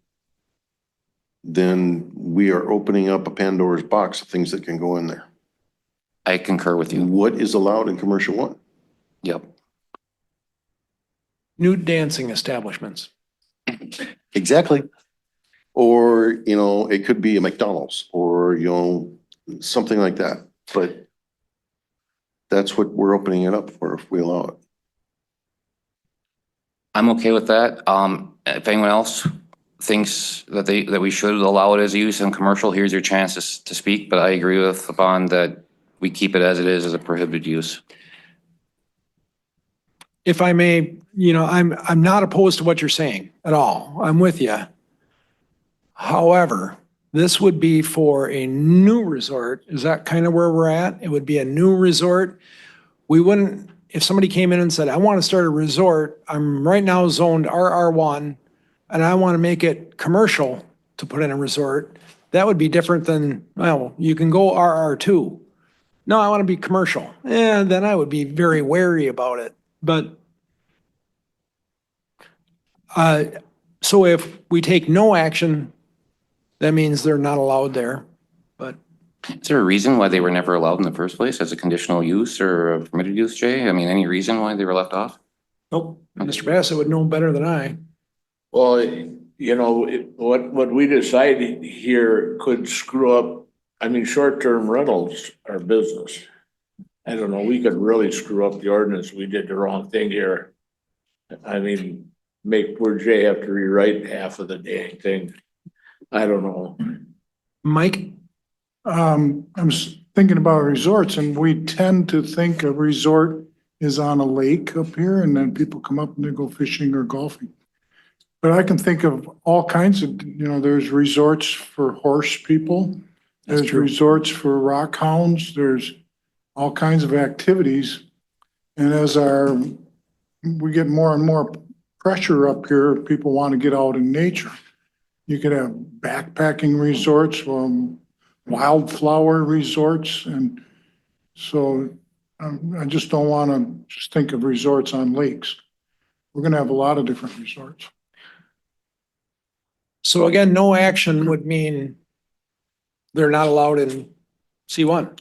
then we are opening up a Pandora's box of things that can go in there. I concur with you. What is allowed in commercial one? Yep. Nude dancing establishments. Exactly. Or, you know, it could be a McDonald's or, you know, something like that. But that's what we're opening it up for if we allow it. I'm okay with that. If anyone else thinks that we should allow it as a use in commercial, here's your chance to speak, but I agree with the Bond that we keep it as it is as a prohibited use. If I may, you know, I'm not opposed to what you're saying at all. I'm with you. However, this would be for a new resort. Is that kind of where we're at? It would be a new resort. We wouldn't, if somebody came in and said, I want to start a resort, I'm right now zoned RR1 and I want to make it commercial to put in a resort, that would be different than, well, you can go RR2. No, I want to be commercial. And then I would be very wary about it. But so if we take no action, that means they're not allowed there. But is there a reason why they were never allowed in the first place as a conditional use or a permitted use, Jay? I mean, any reason why they were left off? nope, Mr. Bassett would know better than I. Well, you know, what we decide here could screw up. I mean, short-term rentals are business. I don't know, we could really screw up the ordinance. We did the wrong thing here. I mean, make poor Jay have to rewrite half of the dang thing. I don't know. Mike? I'm thinking about resorts and we tend to think a resort is on a lake up here and then people come up and they go fishing or golfing. But I can think of all kinds of, you know, there's resorts for horse people. There's resorts for rock hounds. There's all kinds of activities. And as we get more and more pressure up here, people want to get out in nature. You could have backpacking resorts, wildflower resorts. And so I just don't want to just think of resorts on lakes. We're going to have a lot of different resorts. So again, no action would mean they're not allowed in C1.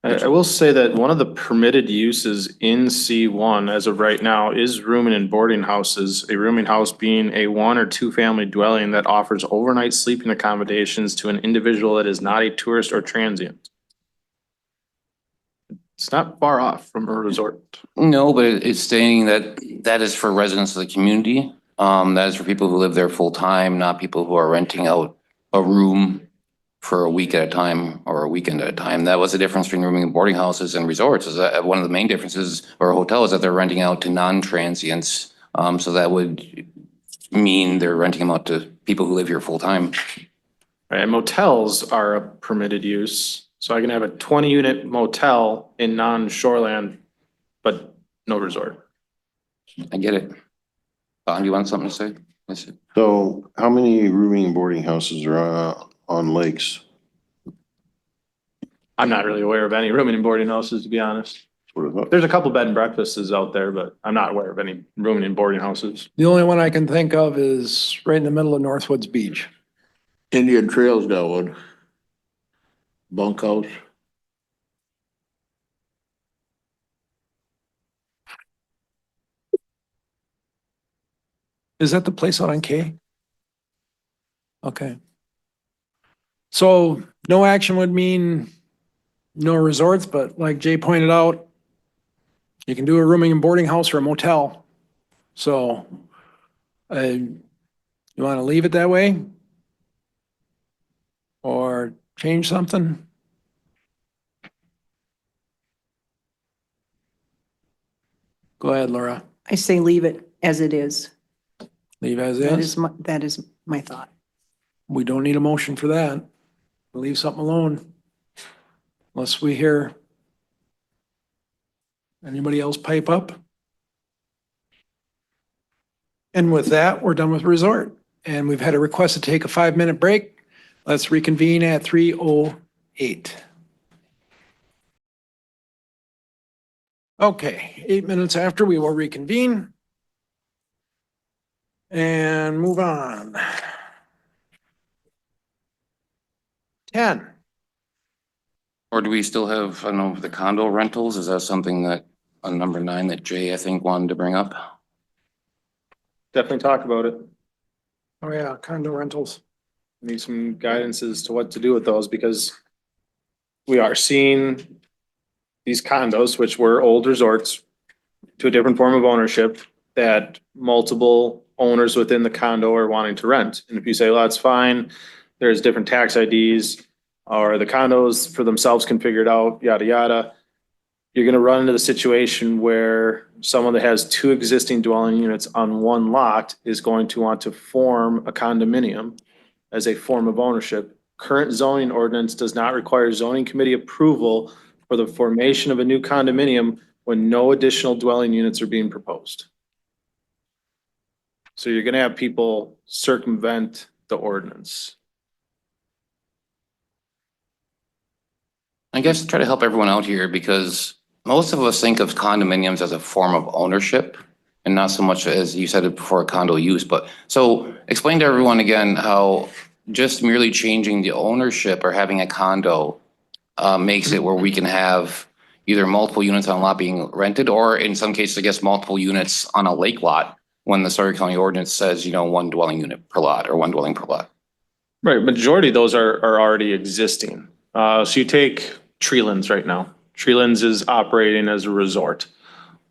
I will say that one of the permitted uses in C1 as of right now is rooming and boarding houses. A rooming house being a 1 or 2 family dwelling that offers overnight sleeping accommodations to an individual that is not a tourist or transient. It's not far off from a resort. No, but it's stating that that is for residents of the community. That is for people who live there full time, not people who are renting out a room for a week at a time or a weekend at a time. That was the difference between rooming and boarding houses and resorts. Is that one of the main differences, or hotels, that they're renting out to non-transients. So that would mean they're renting them out to people who live here full time. Right, and motels are a permitted use, so I can have a 20-unit motel in non-shoreland, but no resort. I get it. Don, you want something to say? That's it. So how many rooming and boarding houses are on lakes? I'm not really aware of any rooming and boarding houses, to be honest. What are those? There's a couple bed and breakfasts out there, but I'm not aware of any rooming and boarding houses. The only one I can think of is right in the middle of Northwoods Beach. Indian Trails got one. Bunkhouse. Is that the place out on K? Okay. So no action would mean no resorts, but like Jay pointed out, you can do a rooming and boarding house or a motel. So, you want to leave it that way? Or change something? Go ahead, Laura. I say leave it as it is. Leave as That is. that is my thought. We don't need a motion for that. Leave something alone. Unless we hear anybody else pipe up. And with that, we're done with resort. And we've had a request to take a 5-minute break. Let's reconvene at 3:08. Okay, 8 minutes after, we will reconvene. And move on. 10. Or do we still have, I don't know, the condo rentals? Is that something that, on number 9, that Jay, I think, wanted to bring up? Definitely talk about it. Oh yeah, condo rentals. Need some guidance as to what to do with those, because we are seeing these condos, which were old resorts, to a different form of ownership, that multiple owners within the condo are wanting to rent. And if you say, well, that's fine, there's different tax IDs, or the condos for themselves can figure it out, yada, yada. You're gonna run into the situation where someone that has 2 existing dwelling units on one lot is going to want to form a condominium as a form of ownership. Current zoning ordinance does not require zoning committee approval for the formation of a new condominium when no additional dwelling units are being proposed. So you're gonna have people circumvent the ordinance. I guess try to help everyone out here, because most of us think of condominiums as a form of ownership and not so much, as you said it before, condo use. But so explain to everyone again how just merely changing the ownership or having a condo makes it where we can have either multiple units on a lot being rented, or in some cases, I guess, multiple units on a lake lot when the Sawyer County ordinance says, 1 dwelling unit per lot or 1 dwelling per lot. Right, majority of those are already existing. So you take Treelands right now. Treelands is operating as a resort.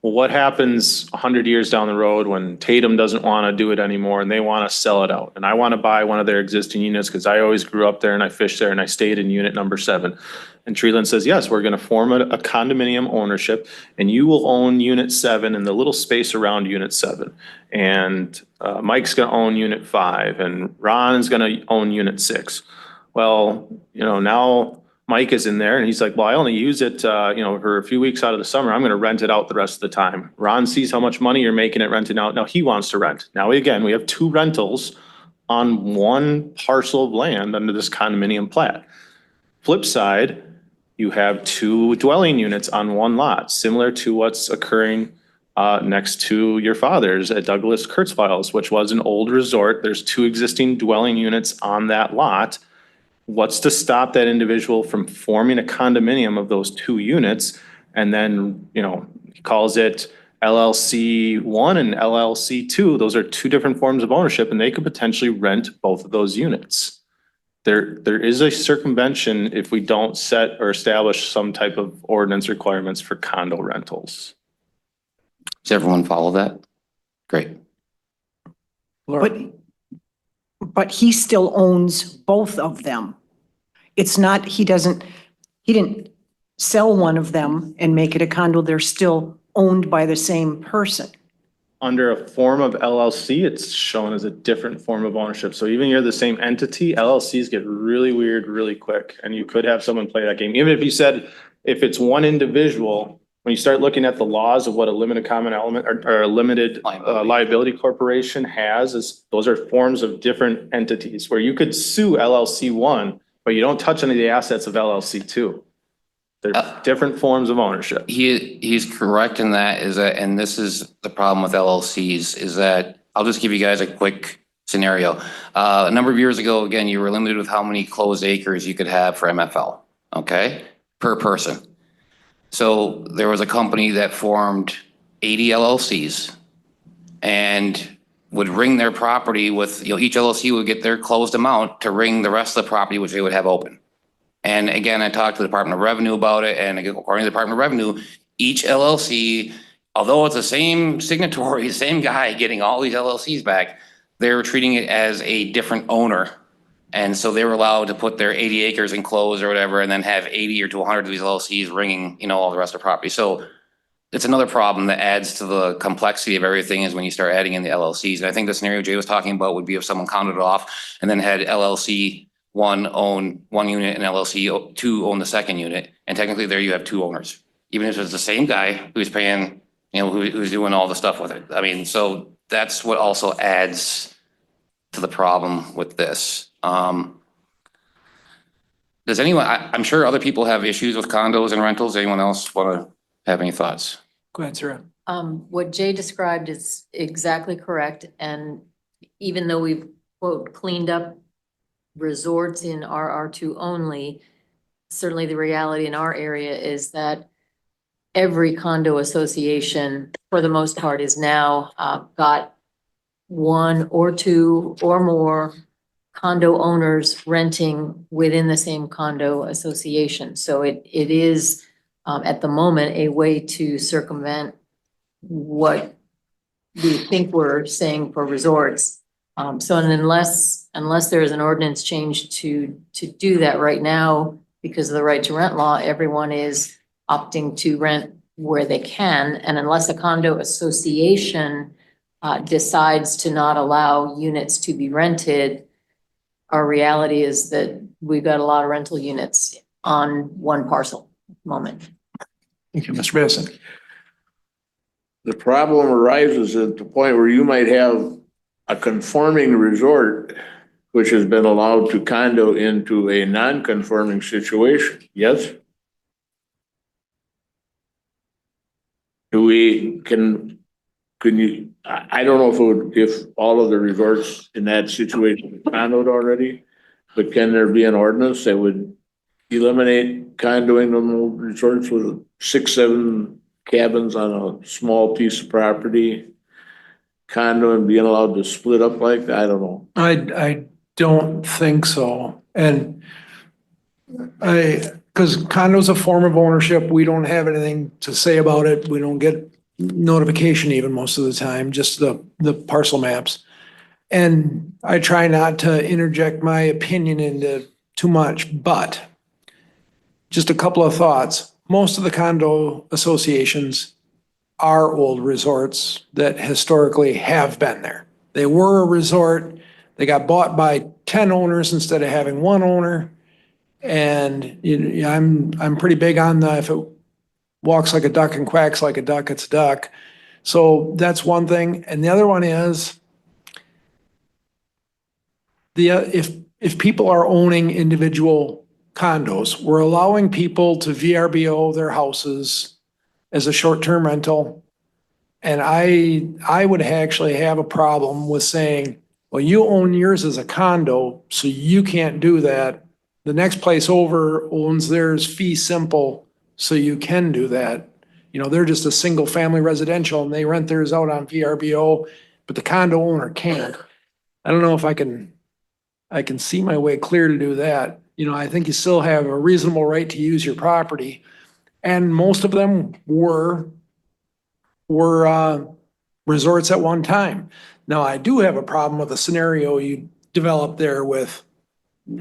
Well, what happens 100 years down the road when Tatum doesn't want to do it anymore and they want to sell it out? And I want to buy one of their existing units because I always grew up there and I fished there and I stayed in unit number 7. And Treeland says, yes, we're going to form a condominium ownership and you will own unit 7 and the little space around unit 7. And Mike's going to own unit 5 and Ron's going to own unit 6. Well, now Mike is in there and he's like, well, I only use it, for a few weeks out of the summer. I'm going to rent it out the rest of the time. Ron sees how much money you're making it renting out. Now he wants to rent. Now, again, we have 2 rentals on 1 parcel of land under this condominium plat. Flip side, you have 2 dwelling units on 1 lot, similar to what's occurring next to your father's at Douglas Kurtzweil's, which was an old resort. There's 2 existing dwelling units on that lot. What's to stop that individual from forming a condominium of those 2 units? And then, he calls it LLC 1 and LLC 2. Those are 2 different forms of ownership and they could potentially rent both of those units. There is a circumvention if we don't set or establish some type of ordinance requirements for condo rentals. Does everyone follow that? Great. But he still owns both of them. It's not, he didn't sell one of them and make it a condo. They're still owned by the same person. under a form of LLC, it's shown as a different form of ownership. So even you're the same entity, LLCs get really weird really quick. And you could have someone play that game. Even if you said, if it's one individual, when you start looking at the laws of what a limited common element or a limited liability corporation has, is those are forms of different entities where you could sue LLC one, but you don't touch any of the assets of LLC two. They're different forms of ownership. He's correct in that, is that, and this is the problem with LLCs, is that, I'll just give you guys a quick scenario. A number of years ago, again, you were limited with how many closed acres you could have for MFL, okay, per person. So there was a company that formed 80 LLCs and would ring their property with, each LLC would get their closed amount to ring the rest of the property, which they would have open. And again, I talked to the Department of Revenue about it, and again, according to the Department of Revenue, each LLC, although it's the same signatory, same guy getting all these LLCs back, they're treating it as a different owner. And so they were allowed to put their 80 acres enclosed or whatever, and then have 80 or to 100 of these LLCs ringing, all the rest of the property. So it's another problem that adds to the complexity of everything, is when you start adding in the LLCs. And I think the scenario Jay was talking about would be if someone counted it off and then had LLC one own one unit and LLC two own the second unit. And technically there you have two owners, even if it's the same guy who's paying, who's doing all the stuff with it. I mean, so that's what also adds to the problem with this. Does anyone, I'm sure other people have issues with condos and rentals. Anyone else want to have any thoughts? Go ahead, Sarah. What Jay described is exactly correct. And even though we've, quote, cleaned up resorts in RR2 only, certainly the reality in our area is that every condo association, for the most part, is now got one or two or more condo owners renting within the same condo association. So it is at the moment a way to circumvent what we think we're saying for resorts. So unless there is an ordinance change to do that right now, because of the right to rent law, everyone is opting to rent where they can. And unless a condo association decides to not allow units to be rented, our reality is that we've got a lot of rental units on one parcel at the moment. Thank you, Mr. Bassett. The problem arises at the point where you might have a conforming resort which has been allowed to condo into a non-conforming situation, yes? Can you, I don't know if all of the resorts in that situation are condoed already, but can there be an ordinance that would eliminate condoing them resorts with 6, 7 cabins on a small piece of property? Condo and being allowed to split up like that? I don't know. I don't think so. And because condo's a form of ownership, we don't have anything to say about it. We don't get notification even most of the time, just the parcel maps. And I try not to interject my opinion into too much, but just a couple of thoughts. Most of the condo associations are old resorts that historically have been there. They were a resort. They got bought by 10 owners instead of having one owner. And I'm pretty big on the, if it walks like a duck and quacks like a duck, it's a duck. So that's one thing. And the other one is if people are owning individual condos, we're allowing people to VRBO their houses as a short-term rental. And I would actually have a problem with saying, well, you own yours as a condo, so you can't do that. The next place over owns theirs fee simple, so you can do that. They're just a single family residential and they rent theirs out on VRBO, but the condo owner can't. I don't know if I can see my way clear to do that. I think you still have a reasonable right to use your property. And most of them were resorts at one time. Now, I do have a problem with the scenario you developed there with,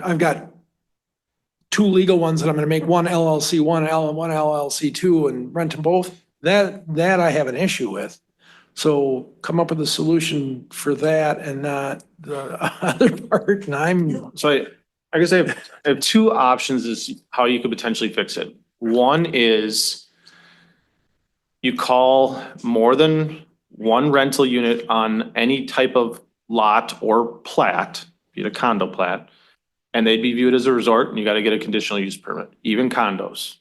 I've got 2 legal ones that I'm gonna make one LLC, one LLC 2 and rent them both. That I have an issue with. So come up with a solution for that and not the other part, and I'm, So I guess I have two options is how you could potentially fix it. One is you call more than one rental unit on any type of lot or plat, be it a condo plat, and they'd be viewed as a resort, and you gotta get a conditional use permit, even condos.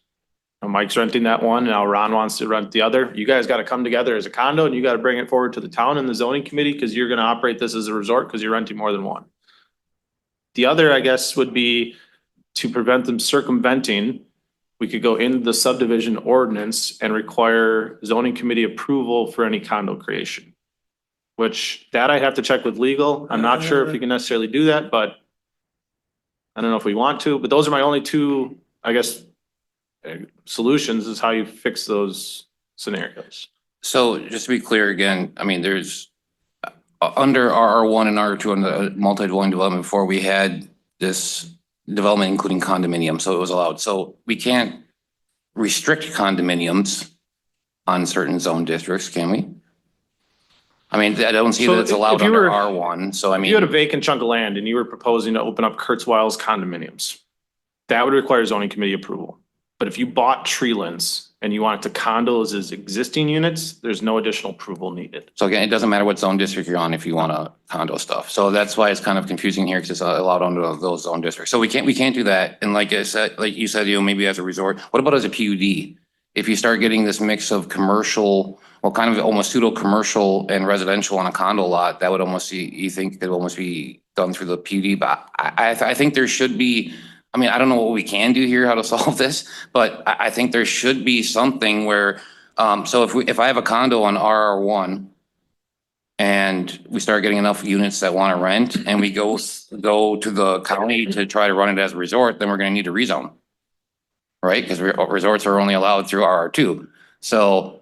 Now Mike's renting that one, now Ron wants to rent the other. You guys gotta come together as a condo and you gotta bring it forward to the town and the zoning committee, because you're gonna operate this as a resort, because you're renting more than one. The other, I guess, would be to prevent them circumventing, we could go into the subdivision ordinance and require zoning committee approval for any condo creation. Which that I have to check with legal. I'm not sure if you can necessarily do that, but I don't know if we want to, but those are my only two, I guess, solutions is how you fix those scenarios. So just to be clear again, I mean, there's under RR1 and R2 on the multi-dwelling development before, we had this development including condominium, so it was allowed. So we can't restrict condominiums on certain zone districts, can we? I mean, I don't see So that it's if allowed you under were- R1, so I If you had a mean, vacant chunk of land and you were proposing to open up Kurzweil's condominiums, that would require zoning committee approval. But if you bought Treelands and you want it to condos as existing units, there's no additional approval needed. so again, it doesn't matter what zone district you're on if you want a condo stuff. So that's why it's kind of confusing here because it's allowed under those zone districts. So we can't do that. And like I said, like you said, maybe as a resort, what about as a PUD? If you start getting this mix of commercial, well, kind of almost pseudo commercial and residential on a condo lot, that would almost be, you think could almost be done through the PUD, but I think there should be, I mean, I don't know what we can do here, how to solve this, but I think there should be something where, so if I have a condo on RR1 and we start getting enough units that want to rent and we go to the county to try to run it as a resort, then we're going to need a rezone. Right? Because resorts are only allowed through RR2. So,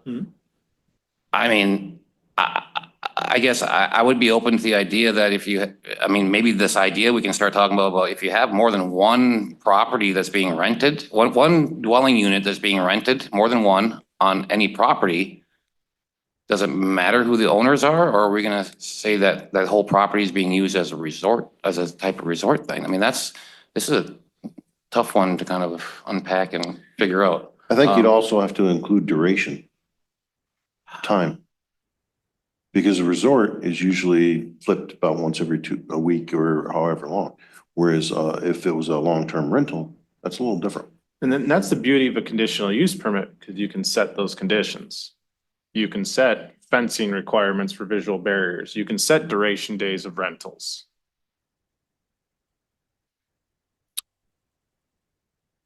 I mean, I guess I would be open to the idea that if you, I mean, maybe this idea we can start talking about if you have more than one property that's being rented, one dwelling unit that's being rented, more than one on any property, does it matter who the owners are, or are we gonna say that that whole property is being used as a resort, as a type of resort thing? I mean, this is a tough one to kind of unpack and figure out. I think you'd also have to include duration. Time. Because a resort is usually flipped about once every a week or however long. Whereas if it was a long-term rental, that's a little different. And then that's the beauty of a conditional use permit, because you can set those conditions. You can set fencing requirements for visual barriers. You can set duration days of rentals.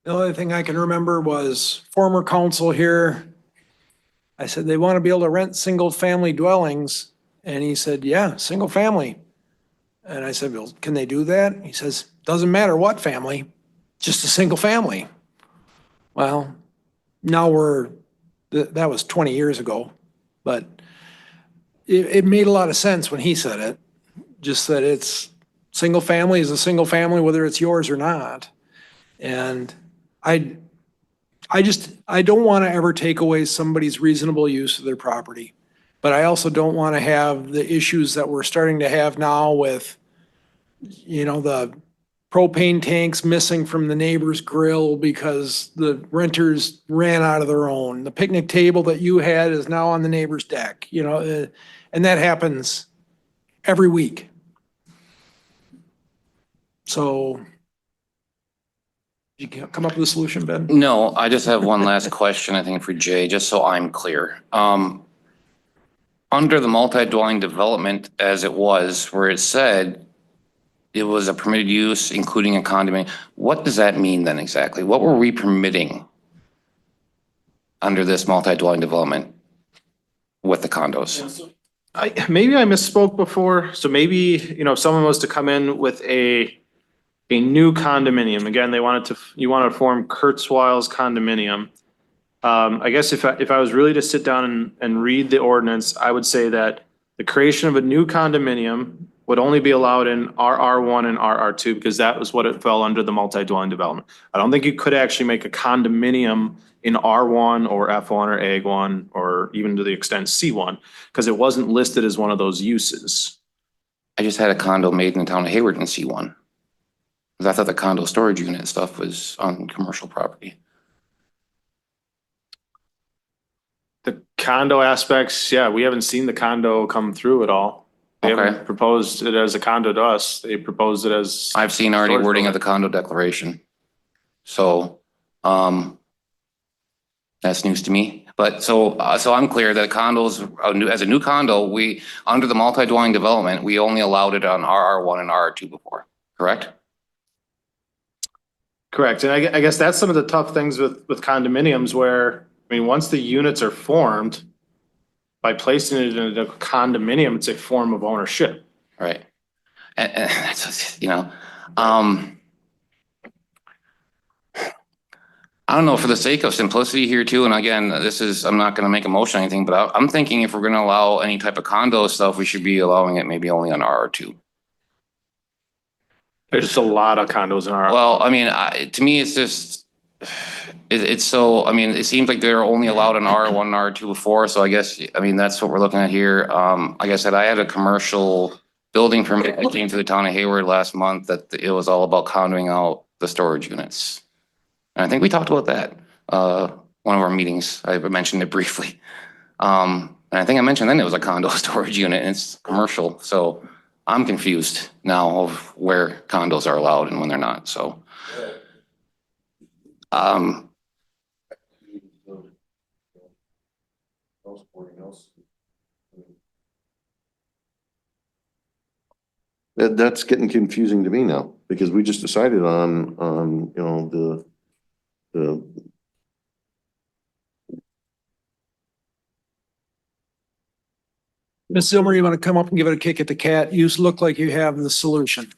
the only thing I can remember was former council here. I said, they want to be able to rent single-family dwellings. And he said, yeah, single family. And I said, well, can they do that? He says, doesn't matter what family, just a single family. Well, now that was 20 years ago, but it made a lot of sense when he said it. Just that it's, single family is a single family, whether it's yours or not. And I don't want to ever take away somebody's reasonable use of their property. But I also don't want to have the issues that we're starting to have now with, the propane tanks missing from the neighbor's grill because the renters ran out of their own. The picnic table that you had is now on the neighbor's deck, and that happens every week. So you can come up with a solution, Ben? No, I just have one last question, I think, for Jay, just so I'm clear. Under the multi-dwelling development as it was, where it said it was a permitted use, including a condominium, what does that mean then exactly? What were we permitting under this multi-dwelling development with the condos? Maybe I misspoke before. So maybe, if someone was to come in with a new condominium, again, you want to form Kurzweil's condominium. I guess if I was really to sit down and read the ordinance, I would say that the creation of a new condominium would only be allowed in RR1 and RR2 because that was what it fell under the multi-dwelling development. I don't think you could actually make a condominium in R1 or F1 or Ag1 or even to the extent C1 because it wasn't listed as one of those uses. I just had a condo made in the town of Hayward in C1. 'Cause I thought the condo storage unit stuff was on commercial property. The condo aspects, yeah, we haven't seen the condo come through at all. They Okay. haven't proposed it as a condo to us. They proposed it as. I've seen already storage wording of the building. condo declaration. So, that's news to me. But so I'm clear that condos, as a new condo, we, under the multi-dwelling development, we only allowed it on RR1 and RR2 before, correct? Correct. And I guess that's some of the tough things with condominiums where, I mean, once the units are formed, by placing it in a condominium, it's a form of ownership. Right. And that's, you know, I don't know, for the sake of simplicity here too, and again, this is, I'm not gonna make a motion or anything, but I'm thinking if we're gonna allow any type of condo stuff, we should be allowing it maybe only on RR2. There's just a lot of condos in our. Well, I mean, to me, it's just, it's so, I mean, it seems like they're only allowed in R1 and R2 before, so I guess, I mean, that's what we're looking at here. Like I said, I had a commercial building permit that came to the town of Hayward last month that it was all about condoing out the storage units. And I think we talked about that, one of our meetings, I mentioned it briefly. And I think I mentioned then it was a condo storage unit and it's commercial, so I'm confused now of where condos are allowed and when they're not, so. That's getting confusing to me now, because we just decided on, you know, the Ms. Zilmer, you want to come up and give it a kick at the cat? You look like you have the solution.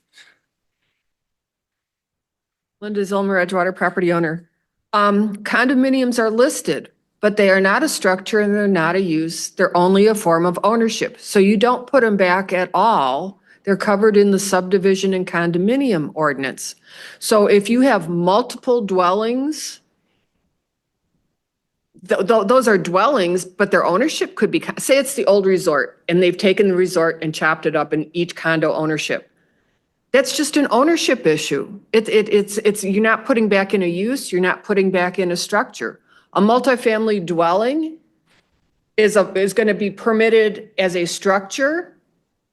Linda Zilmer, Edgewater property owner. Condominiums are listed, but they are not a structure and they're not a use. They're only a form of ownership. So you don't put them back at all. They're covered in the subdivision and condominium ordinance. So if you have multiple dwellings, those are dwellings, but their ownership could be, say it's the old resort and they've taken the resort and chopped it up in each condo ownership. That's just an ownership issue. It's, you're not putting back in a use, you're not putting back in a structure. A multifamily dwelling is going to be permitted as a structure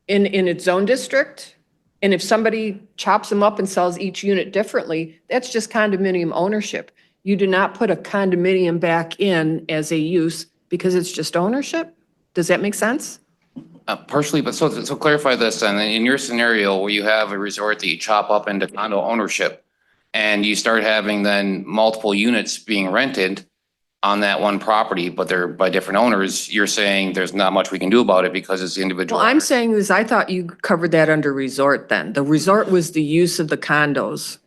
in its own district. And if somebody chops them up and sells each unit differently, that's just condominium ownership. You do not put a condominium back in as a use because it's just ownership. Does that make sense? Partially, but so clarify this, then, in your scenario where you have a resort that you chop up into condo ownership and you start having then multiple units being rented on that one property, but they're by different owners, you're saying there's not much we can do about it because it's the individual. Well, I'm owners. saying is I thought you covered that under resort then. The resort was the use of the condos.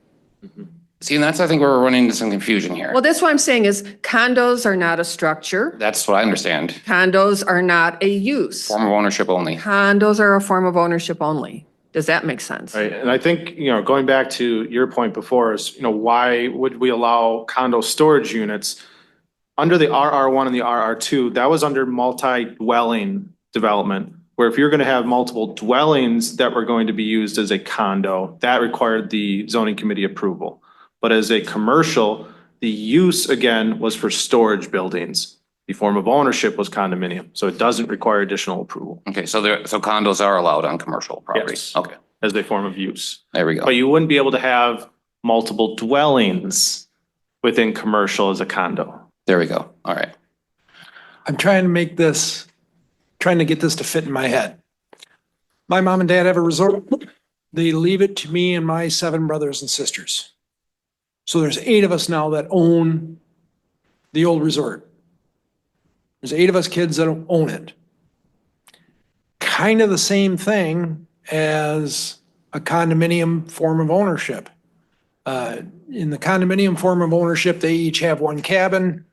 See, and that's, I think, where we're running into some confusion here. Well, that's what I'm saying is condos are not a structure. That's what I understand. Condos are not a use. Form of ownership only. Condos are a form of ownership only. Does that make sense? Right, and I think, you know, going back to your point before is, you know, why would we allow condo storage units? Under the RR1 and the RR2, that was under multi-dwelling development, where if you're gonna have multiple dwellings that were going to be used as a condo, that required the zoning committee approval. But as a commercial, the use again was for storage buildings. The form of ownership was condominium, so it doesn't require additional approval. Okay, so condos are allowed on commercial properties. Yes. Okay, As a form of use. there we go. But you wouldn't be able to have multiple dwellings within commercial as a condo. There we go. All right. I'm trying to get this to fit in my head. My mom and dad have a resort. They leave it to me and my 7 brothers and sisters. So there's 8 of us now that own the old resort. There's 8 of us kids that own it. Kind of the same thing as a condominium form of ownership. In the condominium form of ownership, they each have 1 cabin.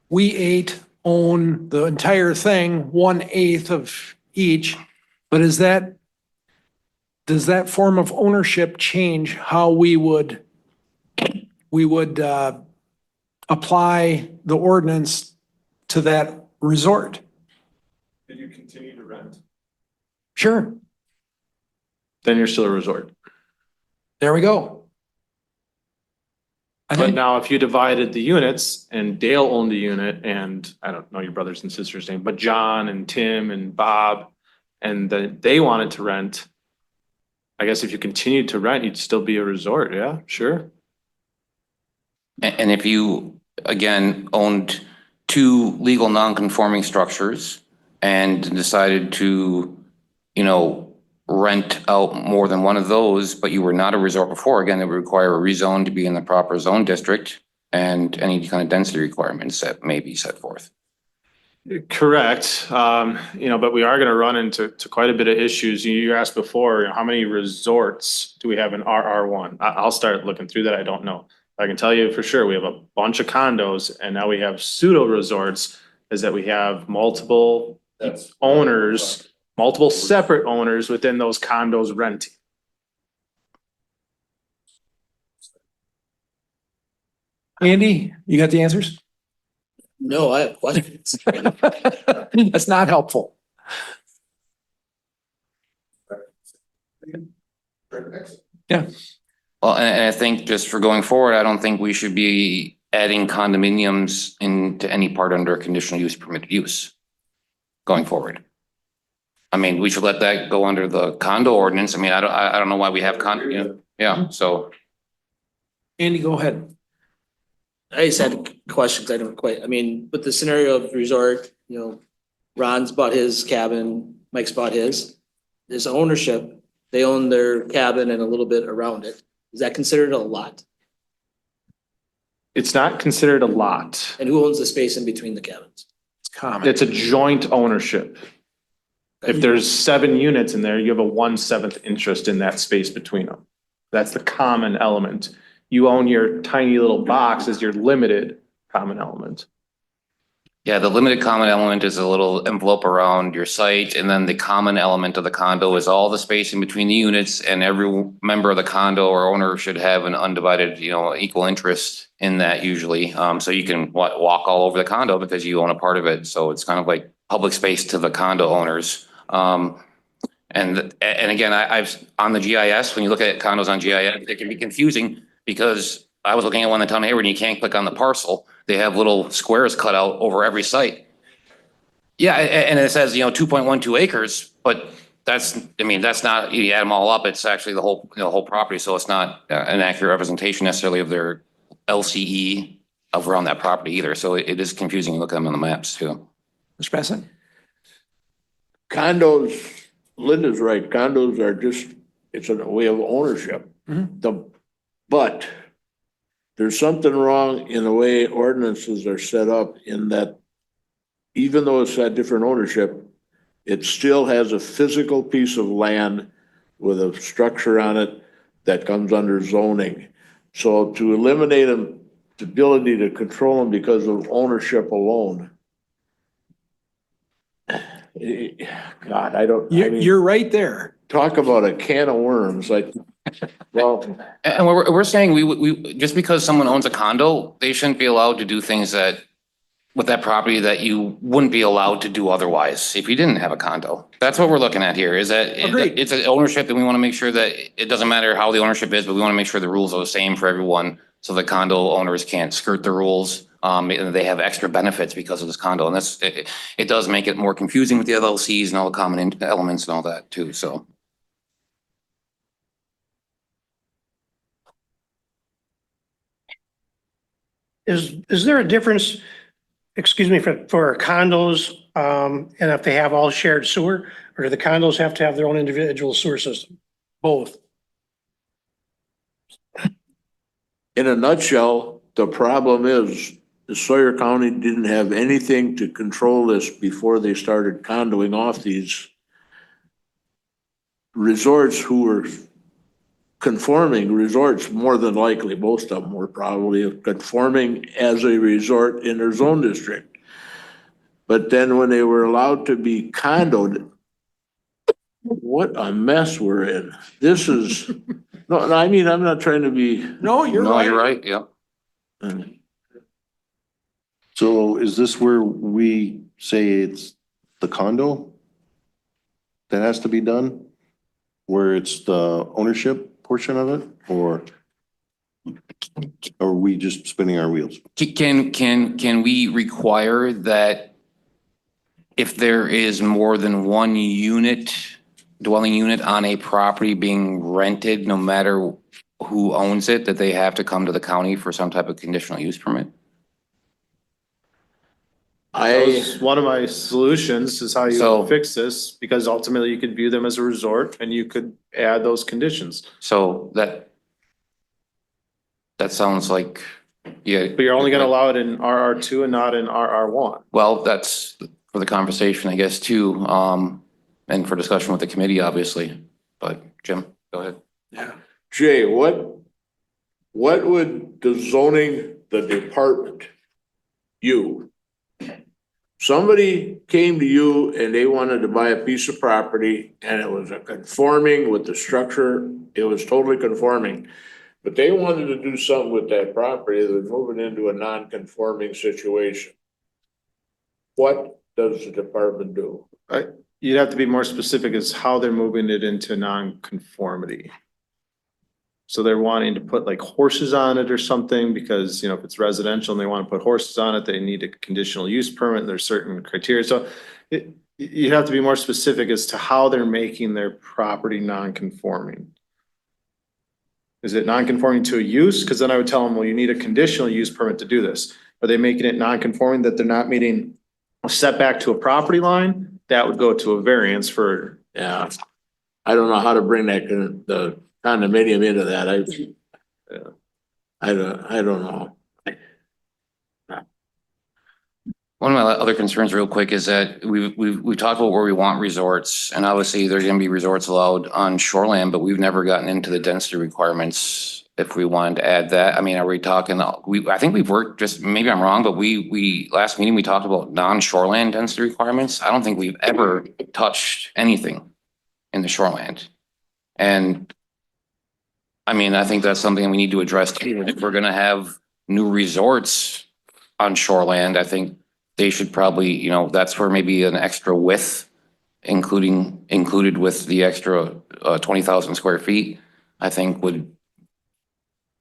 We 8 own the entire thing, 1/8 of each. But is that does that form of ownership change how we would apply the ordinance to that resort? Did you continue to rent? Sure, Then you're still a resort. there we go. I But think, now if you divided the units and Dale owned a unit and I don't know your brothers and sisters' name, but John and Tim and Bob, and then they wanted to rent, I guess if you continued to rent, you'd still be a resort. Yeah, sure. And if you, again, owned two legal non-conforming structures and decided to, you know, rent out more than one of those, but you were not a resort before, again, it would require a rezone to be in the proper zone district and any kind of density requirements that may be set forth. Correct. But we are gonna run into quite a bit of issues. You asked before, how many resorts do we have in RR1? I'll start looking through that. I don't know. I can tell you for sure, we have a bunch of condos and now we have pseudo resorts, is that we have multiple owners, multiple separate owners within those condos renting. Andy, you got the answers? No, I have questions. That's not helpful. Yeah. Well, and I think just for going forward, I don't think we should be adding condominiums into any part under conditional use permitted use going forward. I mean, we should let that go under the condo ordinance. I mean, I don't know why we have yeah, so. Andy, go ahead. I just had a question, 'cause I don't quite, I mean, with the scenario of resort, Ron's bought his cabin, Mike's bought his. There's ownership, they own their cabin and a little bit around it. Is that considered a lot? It's not considered a lot. And who owns the space in between the cabins? It's common. It's a joint ownership. If there's 7 units in there, you have a 1/7 interest in that space between them. That's the common element. You own your tiny little box as your limited common element. Yeah, the limited common element is a little envelope around your site, and then the common element of the condo is all the space in between the units, and every member of the condo or owner should have an undivided, equal interest in that usually. So you can walk all over the condo because you own a part of it. So it's kind of like public space to the condo owners. And again, I've on the GIS, when you look at condos on GIS, it can be confusing because I was looking at one in town Hayward and you can't click on the parcel. They have little squares cut out over every site. Yeah, and it says, 2.12 acres, but that's not, you add them all up, it's actually the whole property. So it's not an accurate representation necessarily of their LCE of around that property either. So it is confusing. Look at them on the maps too. Mr. Bassett? Condos, Linda's right, condos are just, it's a way of ownership. But there's something wrong in the way ordinances are set up in that even though it's got different ownership, it still has a physical piece of land with a structure on it that comes under zoning. So to eliminate them, the ability to control them because of ownership alone. God, You're right there. talk about a can of worms, like, well, And we're saying we just because someone owns a condo, they shouldn't be allowed to do things with that property that you wouldn't be allowed to do otherwise if you didn't have a condo. That's what we're looking at here, is that Agreed. it's an ownership and we want to make sure that it doesn't matter how the ownership is, but we want to make sure the rules are the same for everyone. So the condo owners can't skirt the rules. And they have extra benefits because of this condo. And it does make it more confusing with the LLCs and all the common elements and all that too, so. Is there a difference, excuse me, for condos, and if they have all shared sewer, or do the condos have to have their own individual sewer system? Both. in a nutshell, the problem is the Sawyer County didn't have anything to control this before they started condoing off these resorts who were conforming resorts, more than likely, most of them were probably conforming as a resort in their zone district. But then when they were allowed to be condoed, What a mess we're in. This is, no, I mean, I'm not trying to be. No, you're No, right. you're right, yep. So is this where we say it's the condo that has to be done? Where it's the ownership portion of it, or are we just spinning our wheels? Can we require that if there is more than one dwelling unit on a property being rented, no matter who owns it, that they have to come to the county for some type of conditional use permit? That was one of my solutions is how you So- would fix this, because ultimately you could view them as a resort and you could add those conditions. So that sounds like, yeah. But you're only gonna allow it in RR2 and not in RR1. Well, that's for the conversation, I guess, too, and for discussion with the committee, obviously. But Jim, go ahead. Jay, what would the zoning, the department, somebody came to you and they wanted to buy a piece of property and it was a conforming with the structure, it was totally conforming. But they wanted to do something with that property, they were moving into a non-conforming situation. What does the department do? You'd have to be more specific as how they're moving it into non-conformity. So they're wanting to put like horses on it or something because, if it's residential and they want to put horses on it, they need a conditional use permit. There's certain criteria. So you have to be more specific as to how they're making their property non-conforming. Is it non-conforming to a use? Because then I would tell them, well, you need a conditional use permit to do this. Are they making it non-conforming that they're not meeting a setback to a property line? That would go to a variance for. Yeah, I don't know how to bring the condominium into that. I don't know. One of my other concerns real quick is that we've talked about where we want resorts, and obviously there's gonna be resorts allowed on shoreline, but we've never gotten into the density requirements. If we wanted to add that, I mean, are we talking, I think we've worked, just maybe I'm wrong, but last meeting, we talked about non-shoreline density requirements. I don't think we've ever touched anything in the shoreland. And I mean, I think that's something we need to address too. If we're gonna have new resorts on shoreland, I think they should probably, that's where maybe an extra width, included with the extra 20,000 square feet, I think would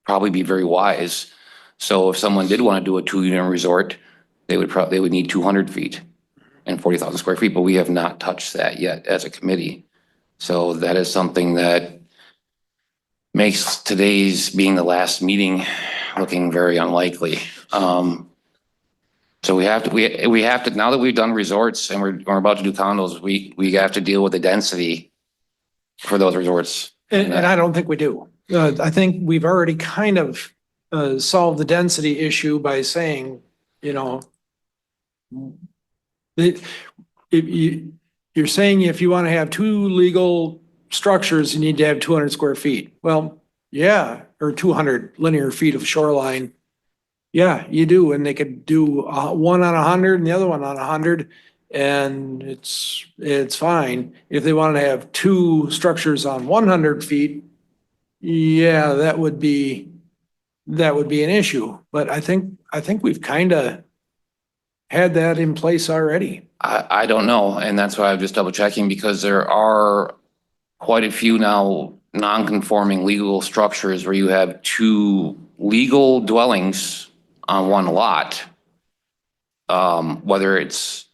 probably be very wise. So if someone did want to do a 2-unit resort, they would need 200 feet and 40,000 square feet, but we have not touched that yet as a committee. So that is something that makes today's being the last meeting looking very unlikely. So we have to, now that we've done resorts and we're about to do condos, we have to deal with the density for those resorts. And I don't think we do. I think we've already kind of solved the density issue by saying, that you're saying if you want to have 2 legal structures, you need to have 200 square feet. Well, yeah, or 200 linear feet of shoreline. Yeah, you do. And they could do one on 100 and the other one on 100. And it's fine. If they wanted to have 2 structures on 100 feet, yeah, that would be an issue. But I think we've kind of had that in place already. I don't know, and that's why I'm just double checking, because there are quite a few now non-conforming legal structures where you have 2 legal dwellings on one lot. Whether it's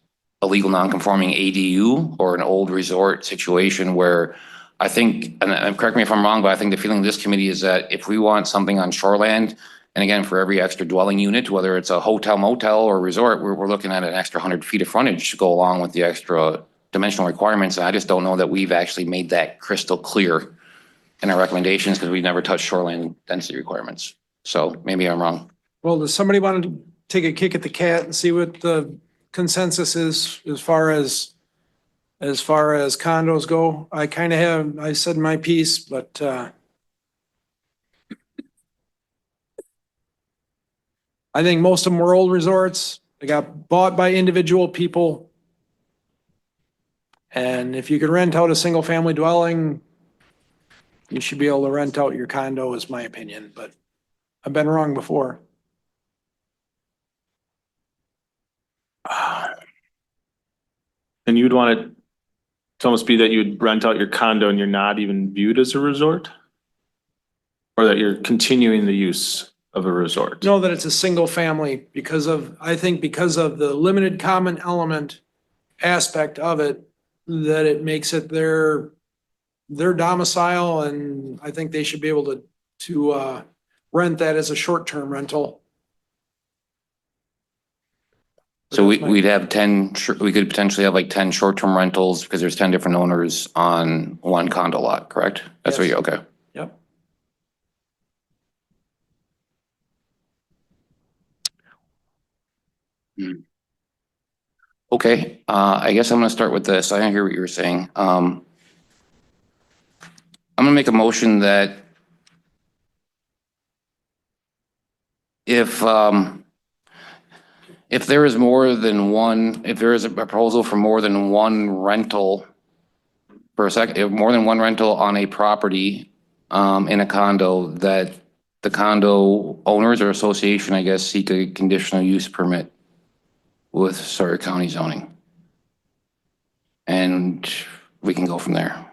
a legal non-conforming ADU or an old resort situation where I think, and correct me if I'm wrong, but I think the feeling of this committee is that if we want something on shoreland, and again, for every extra dwelling unit, whether it's a hotel, motel, or resort, we're looking at an extra 100 feet of frontage to go along with the extra dimensional requirements. And I just don't know that we've actually made that crystal clear in our recommendations, because we've never touched shoreline density requirements. So maybe I'm wrong. Well, does somebody want to take a kick at the cat and see what the consensus is as far as condos go? I said my piece, but I think most of them were old resorts. They got bought by individual people. And if you could rent out a single family dwelling, you should be able to rent out your condo, is my opinion, but I've been wrong before. And you'd want it to almost be that you'd rent out your condo and you're not even viewed as a resort? Or that you're continuing the use of a resort? Know that it's a single family I think because of the limited common element aspect of it, that it makes it their domicile, and I think they should be able to rent that as a short-term rental. So we'd have 10, we could potentially have like 10 short-term rentals because there's 10 different owners on one condo lot, correct? That's what Yes. okay. Yep. Okay, I guess I'm gonna start with this. I didn't hear what you were saying. I'm gonna make a motion that if there is more than one, if there is a proposal for more than one rental if more than one rental on a property, in a condo, that the condo owners or association, I guess, seek a conditional use permit with Sawyer County zoning. And we can go from there.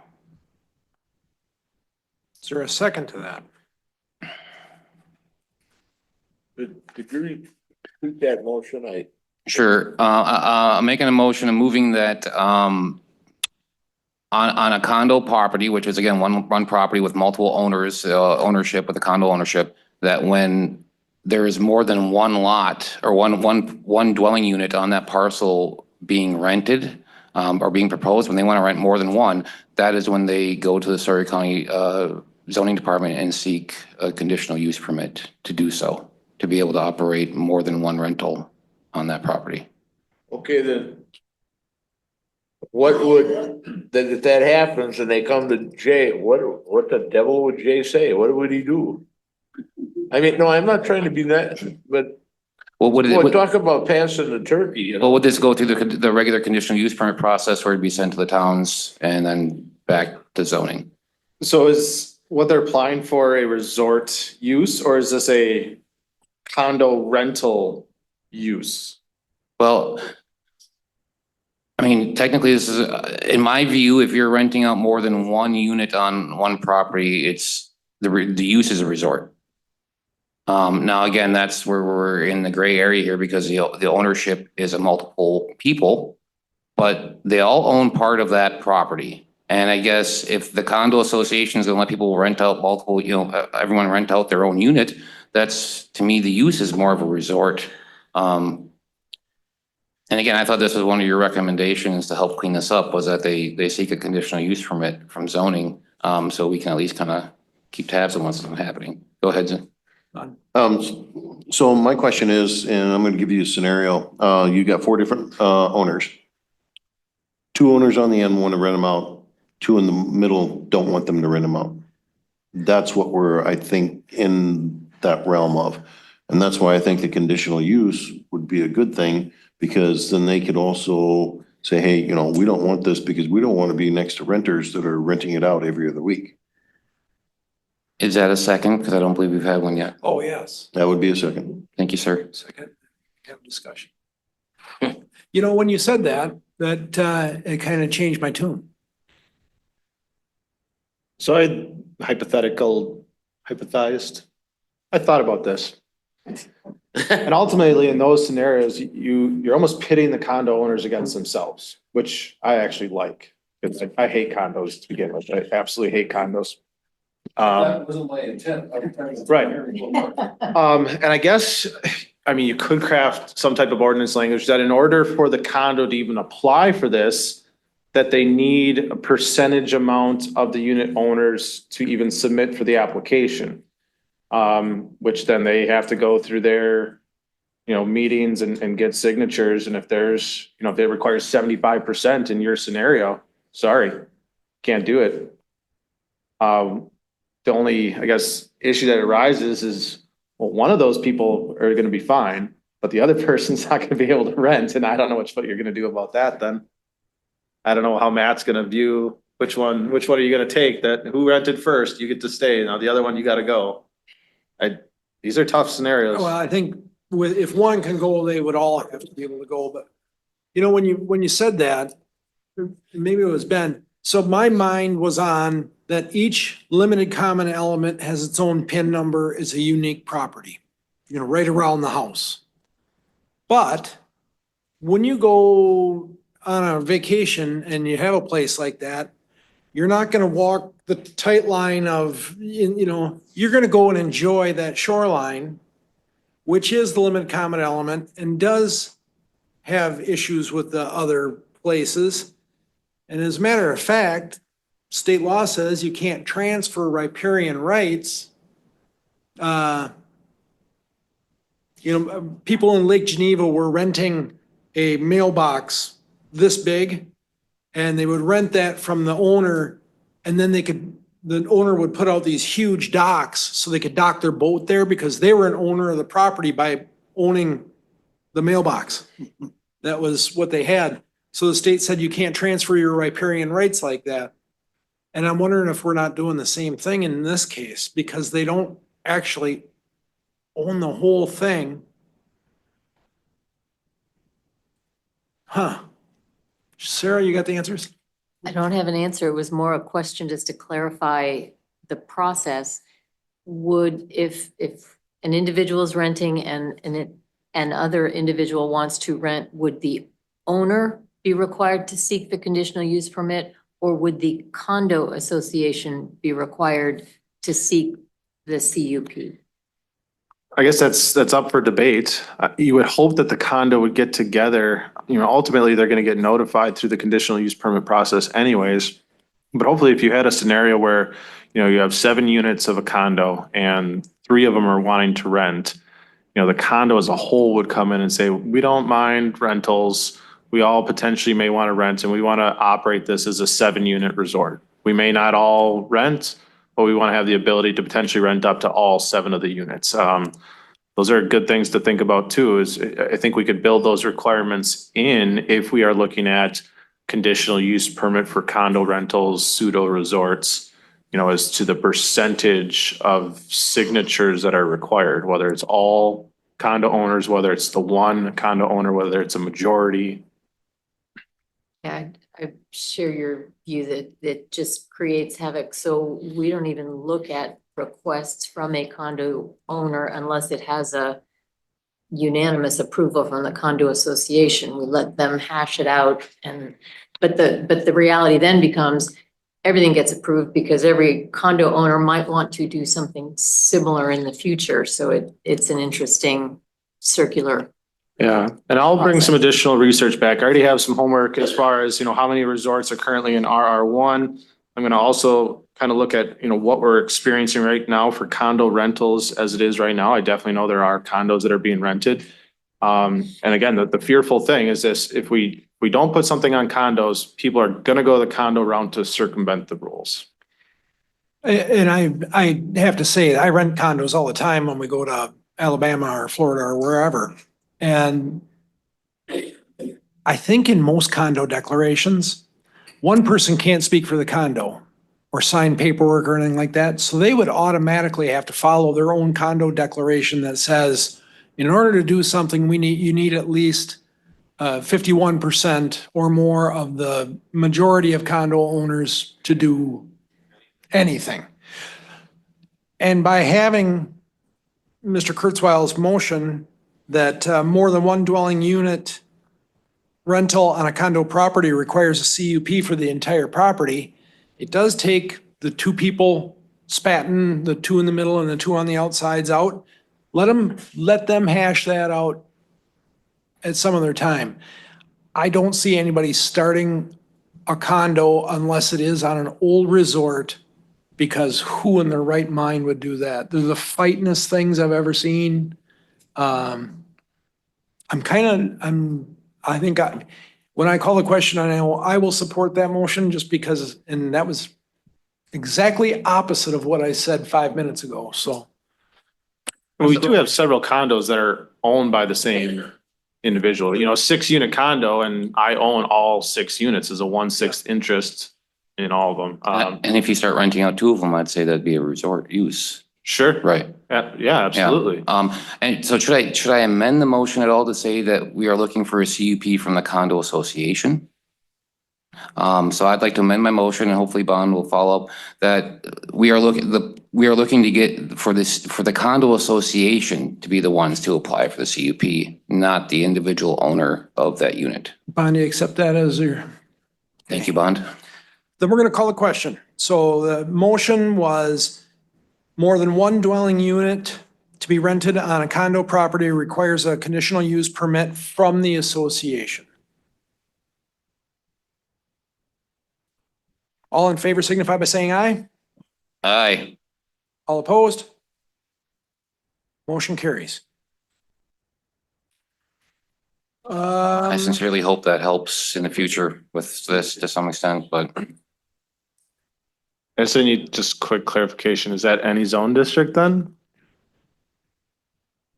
Is there a second to that? Could you repeat that motion? Sure. I'm making a motion and moving that, on a condo property, which is again, one property with multiple owners, ownership with the condo ownership, that when there is more than one lot or one dwelling unit on that parcel being rented, or being proposed, when they want to rent more than one, that is when they go to the Sawyer County, zoning department and seek a conditional use permit to do so, to be able to operate more than one rental on that property. Okay, then. What would, then if that happens and they come to Jay, what the devil would Jay say? What would he do? I mean, no, I'm not trying to be that, but talk about passing the turkey, you know? Well, would this go through the regular conditional use permit process where it'd be sent to the towns and then back to zoning? So is what they're applying for a resort use, or is this a condo rental use? Well, I mean, technically this is, in my view, if you're renting out more than one unit on one property, it's the use is a resort. Now again, that's where we're in the gray area here because the ownership is a multiple people, but they all own part of that property. And I guess if the condo association is gonna let people rent out multiple, everyone rent out their own unit, that's, to me, the use is more of a resort. And again, I thought this was one of your recommendations to help clean this up, was that they seek a conditional use permit from zoning. So we can at least kind of keep tabs on what's happening. Go ahead, Zen. So my question is, and I'm gonna give you a scenario, you got 4 different, owners. 2 owners on the end want to rent them out, 2 in the middle don't want them to rent them out. That's what we're, I think, in that realm of. And that's why I think the conditional use would be a good thing, because then they could also say, hey, we don't want this because we don't want to be next to renters that are renting it out every other week. Is that a second? Because I don't believe we've had one yet. Oh, yes. That would be a second. Thank you, sir. Second, have a discussion. When you said that it kind of changed my tune. So I hypothesized. I thought about this. And ultimately, in those scenarios, you're almost pitting the condo owners against themselves, which I actually like. I hate condos to begin with. I absolutely hate condos. That wasn't my intent. Right. And I guess, you could craft some type of ordinance language that in order for the condo to even apply for this, that they need a percentage amount of the unit owners to even submit for the application. Which then they have to go through their, meetings and get signatures. And if there's, if it requires 75% in your scenario, sorry, can't do it. The only, I guess, issue that arises is, well, one of those people are gonna be fine, but the other person's not gonna be able to rent, and I don't know what you're gonna do about that then. I don't know how Matt's gonna view which one are you gonna take? That who rented first, you get to stay. Now the other one, you gotta go. These are tough scenarios. Well, I think if one can go, they would all have to be able to go, but when you said that, maybe it was Ben. So my mind was on that each limited common element has its own PIN number, is a unique property, right around the house. But when you go on a vacation and you have a place like that, you're not gonna walk the tight line of, you're gonna go and enjoy that shoreline, which is the limited common element and does have issues with the other places. And as a matter of fact, state law says you can't transfer riparian rights. People in Lake Geneva were renting a mailbox this big, and they would rent that from the owner, and then the owner would put out these huge docks so they could dock their boat there because they were an owner of the property by owning the mailbox. That was what they had. So the state said you can't transfer your riparian rights like that. And I'm wondering if we're not doing the same thing in this case, because they don't actually own the whole thing. Huh. Sarah, you got the answers? I don't have an answer. It was more a question just to clarify the process. Would, if an individual is renting and an other individual wants to rent, would the owner be required to seek the conditional use permit? Or would the condo association be required to seek the CUP? I guess that's up for debate. You would hope that the condo would get together, ultimately they're gonna get notified through the conditional use permit process anyways. But hopefully if you had a scenario where, you have 7 units of a condo and 3 of them are wanting to rent, the condo as a whole would come in and say, we don't mind rentals. We all potentially may want to rent and we want to operate this as a 7-unit resort. We may not all rent, but we want to have the ability to potentially rent up to all 7 of the units. Those are good things to think about too, is I think we could build those requirements in if we are looking at conditional use permit for condo rentals, pseudo resorts, as to the percentage of signatures that are required, whether it's all condo owners, whether it's the one condo owner, whether it's a majority. Yeah, I share your view that it just creates havoc. So we don't even look at requests from a condo owner unless it has a unanimous approval from the condo association. We let them hash it out but the reality then becomes everything gets approved because every condo owner might want to do something similar in the future. So it's an interesting circular. Yeah, and I'll bring some additional research back. I already have some homework as far as, how many resorts are currently in RR1. I'm gonna also kind of look at, what we're experiencing right now for condo rentals as it is right now. I definitely know there are condos that are being rented. And again, the fearful thing is this, if we don't put something on condos, people are gonna go the condo route to circumvent the rules. And I have to say, I rent condos all the time when we go to Alabama or Florida or wherever. And I think in most condo declarations, one person can't speak for the condo or sign paperwork or anything like that. So they would automatically have to follow their own condo declaration that says, in order to do something, you need at least 51% or more of the majority of condo owners to do anything. And by having Mr. Kurzweil's motion that more than one dwelling unit rental on a condo property requires a CUP for the entire property, it does take the 2 people spatting, the 2 in the middle and the 2 on the outsides out. Let them hash that out at some other time. I don't see anybody starting a condo unless it is on an old resort, because who in their right mind would do that? They're the fightingest things I've ever seen. When I call the question, I will support that motion just because, and that was exactly opposite of what I said 5 minutes ago, so. We do have several condos that are owned by the same individual, 6-unit condo and I own all 6 units is a 1/6 interest in all of them. And if you start renting out 2 of them, I'd say that'd be a resort use. Sure. Right. Yeah, Yeah. absolutely. And so should I amend the motion at all to say that we are looking for a CUP from the condo association? So I'd like to amend my motion and hopefully Bond will follow up that we are looking to get for the condo association to be the ones to apply for the CUP, not the individual owner of that unit. Bond, you accept that as your, Thank you, Bond. then we're gonna call a question. So the motion was more than one dwelling unit to be rented on a condo property requires a conditional use permit from the association. All in favor signify by saying aye. Aye. All opposed? Motion carries. I sincerely hope that helps in the future with this to some extent, but I just need just quick clarification. Is that any zone district then?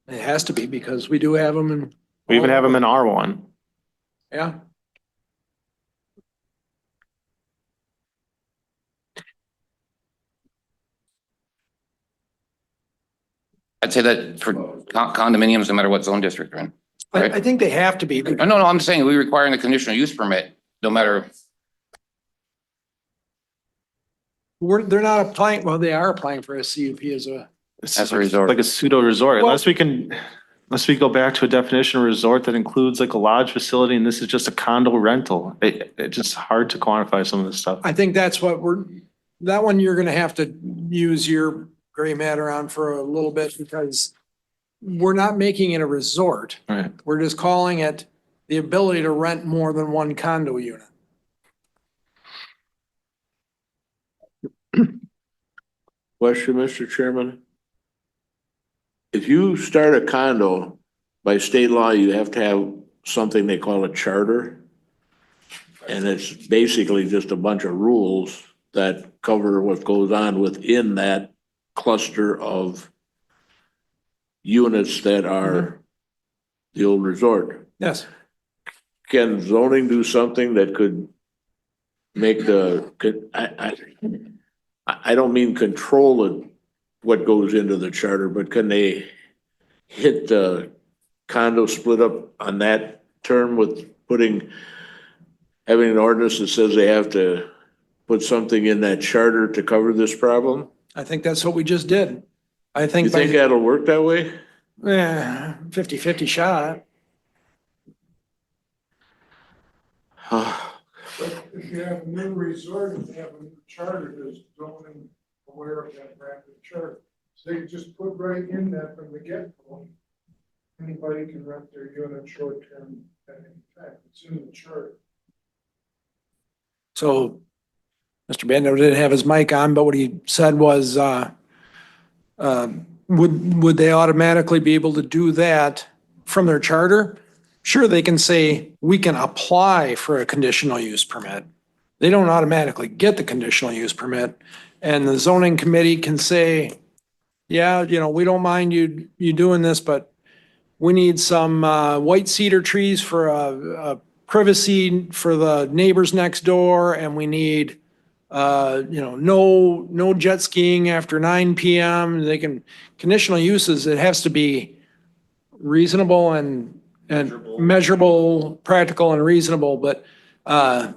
It has to be because we do have them in. We even have them in R1. Yeah. I'd say that for condominiums, no matter what zone district they're in. I think they have to be. No, I'm saying we requiring the conditional use permit, no matter. They're not applying, well, they are applying for a CUP as a, It's As a resort. like a pseudo resort, Well- unless we go back to a definition of resort that includes like a lodge facility and this is just a condo rental. It's just hard to quantify some of this stuff. I think that's what that one you're gonna have to use your gray matter on for a little bit because we're not making it a resort. Right. We're just calling it the ability to rent more than one condo unit. Question, Mr. Chairman? If you start a condo, by state law, you have to have something they call a charter. And it's basically just a bunch of rules that cover what goes on within that cluster of units that are the old resort. Yes. Can zoning do something that could make I don't mean control it, what goes into the charter, but can they hit the condo split up on that term with having an ordinance that says they have to put something in that charter to cover this problem? I think that's what we just did. I You think. think that'll work that way? 50-50 shot. If you have a new resort, if you have a new charter, there's zoning aware of that rapid chart. So they just put right in that from the get-go. Anybody can rent their unit short-term at any time. It's in the chart. So Mr. Bando didn't have his mic on, but what he said was, would they automatically be able to do that from their charter? Sure, they can say, we can apply for a conditional use permit. They don't automatically get the conditional use permit. And the zoning committee can say, yeah, we don't mind you doing this, but we need some white cedar trees for a privacy for the neighbors next door, and we need no jet skiing after 9 PM. They can, conditional uses, it has to be reasonable and measurable, practical and reasonable, but a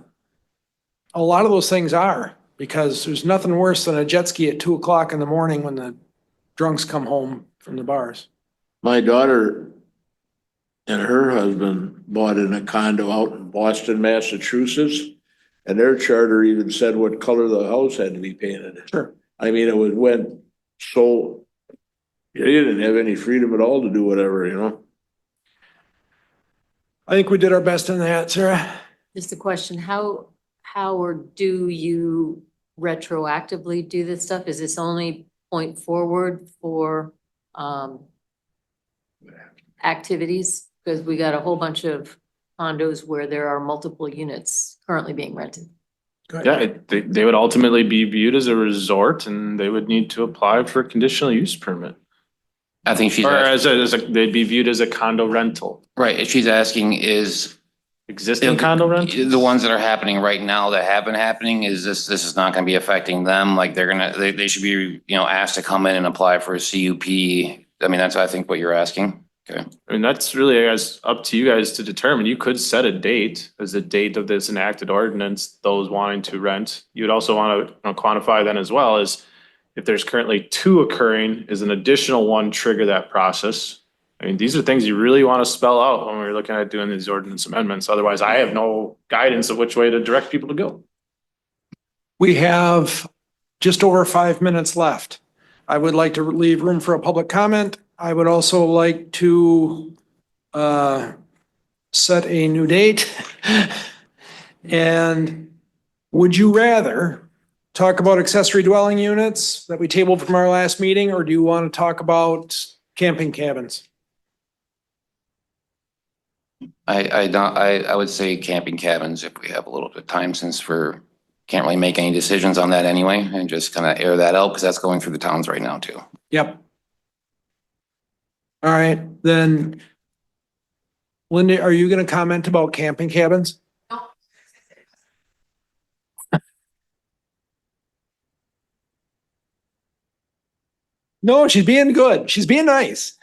lot of those things are, because there's nothing worse than a jet ski at 2:00 in the morning when the drunks come home from the bars. My daughter and her husband bought in a condo out in Boston, Massachusetts. And their charter even said what color the house had to be painted. Sure. I mean, went so, you didn't have any freedom at all to do whatever. I think we did our best in that, Sarah. Just a question, how or do you retroactively do this stuff? Is this only point forward for activities? Because we got a whole bunch of condos where there are multiple units currently being rented. Yeah, they would ultimately be viewed as a resort and they would need to apply for a conditional use permit. I think she's, Or they'd be viewed as a condo rental, right, she's asking is existing condo rental? the ones that are happening right now that have been happening, is this is not gonna be affecting them? Like they should be, asked to come in and apply for a CUP. I mean, that's, I think, what you're asking. Okay. I mean, that's really, I guess, up to you guys to determine. You could set a date as the date of this enacted ordinance, those wanting to rent. You would also want to quantify then as well as if there's currently 2 occurring, is an additional one trigger that process? I mean, these are things you really want to spell out when we're looking at doing these ordinance amendments. Otherwise, I have no guidance of which way to direct people to go. We have just over 5 minutes left. I would like to leave room for a public comment. I would also like to set a new date. And would you rather talk about accessory dwelling units that we tabled from our last meeting, or do you want to talk about camping cabins? I would say camping cabins if we have a little bit of time, since can't really make any decisions on that anyway, and just kind of air that out because that's going through the towns right now too. Yep. All right, then Linda, are you going to comment about camping cabins? No, she's being good. She's being nice.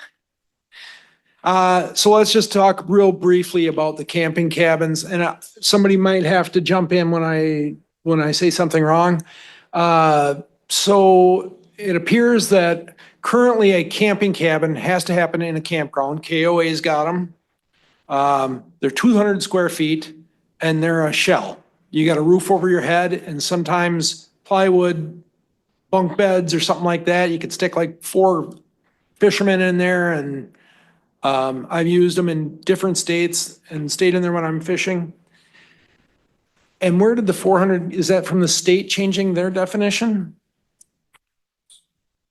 So let's just talk real briefly about the camping cabins, and somebody might have to jump in when I say something wrong. So it appears that currently a camping cabin has to happen in a campground. KOA's got them. They're 200 square feet and they're a shell. You got a roof over your head and sometimes plywood bunk beds or something like that. You could stick like 4 fishermen in there, and I've used them in different states and stayed in there when I'm fishing. And where did the 400, is that from the state changing their definition?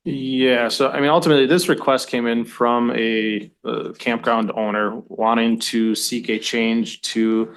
Yeah, so I mean, ultimately, this request came in from a campground owner wanting to seek a change to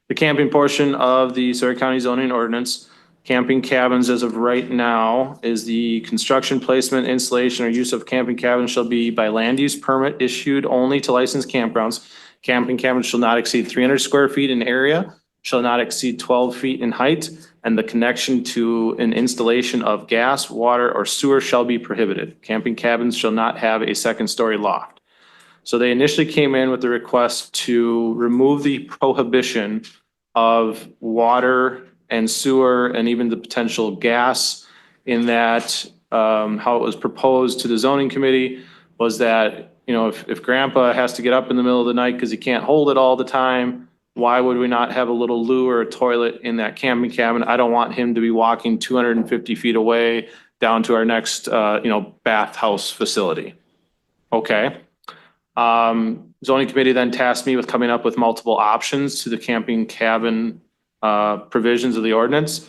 the camping portion of the Sawyer County zoning ordinance. Camping cabins, as of right now, is the construction, placement, installation, or use of camping cabins shall be by land use permit issued only to licensed campgrounds. Camping cabins shall not exceed 300 square feet in area, shall not exceed 12 feet in height, and the connection to an installation of gas, water, or sewer shall be prohibited. Camping cabins shall not have a second-story loft. So they initially came in with the request to remove the prohibition of water and sewer and even the potential gas, in that how it was proposed to the zoning committee was that, if grandpa has to get up in the middle of the night because he can't hold it all the time, why would we not have a little loo or a toilet in that camping cabin? I don't want him to be walking 250 feet away down to our next, bathhouse facility. Okay. Zoning committee then tasked me with coming up with multiple options to the camping cabin provisions of the ordinance,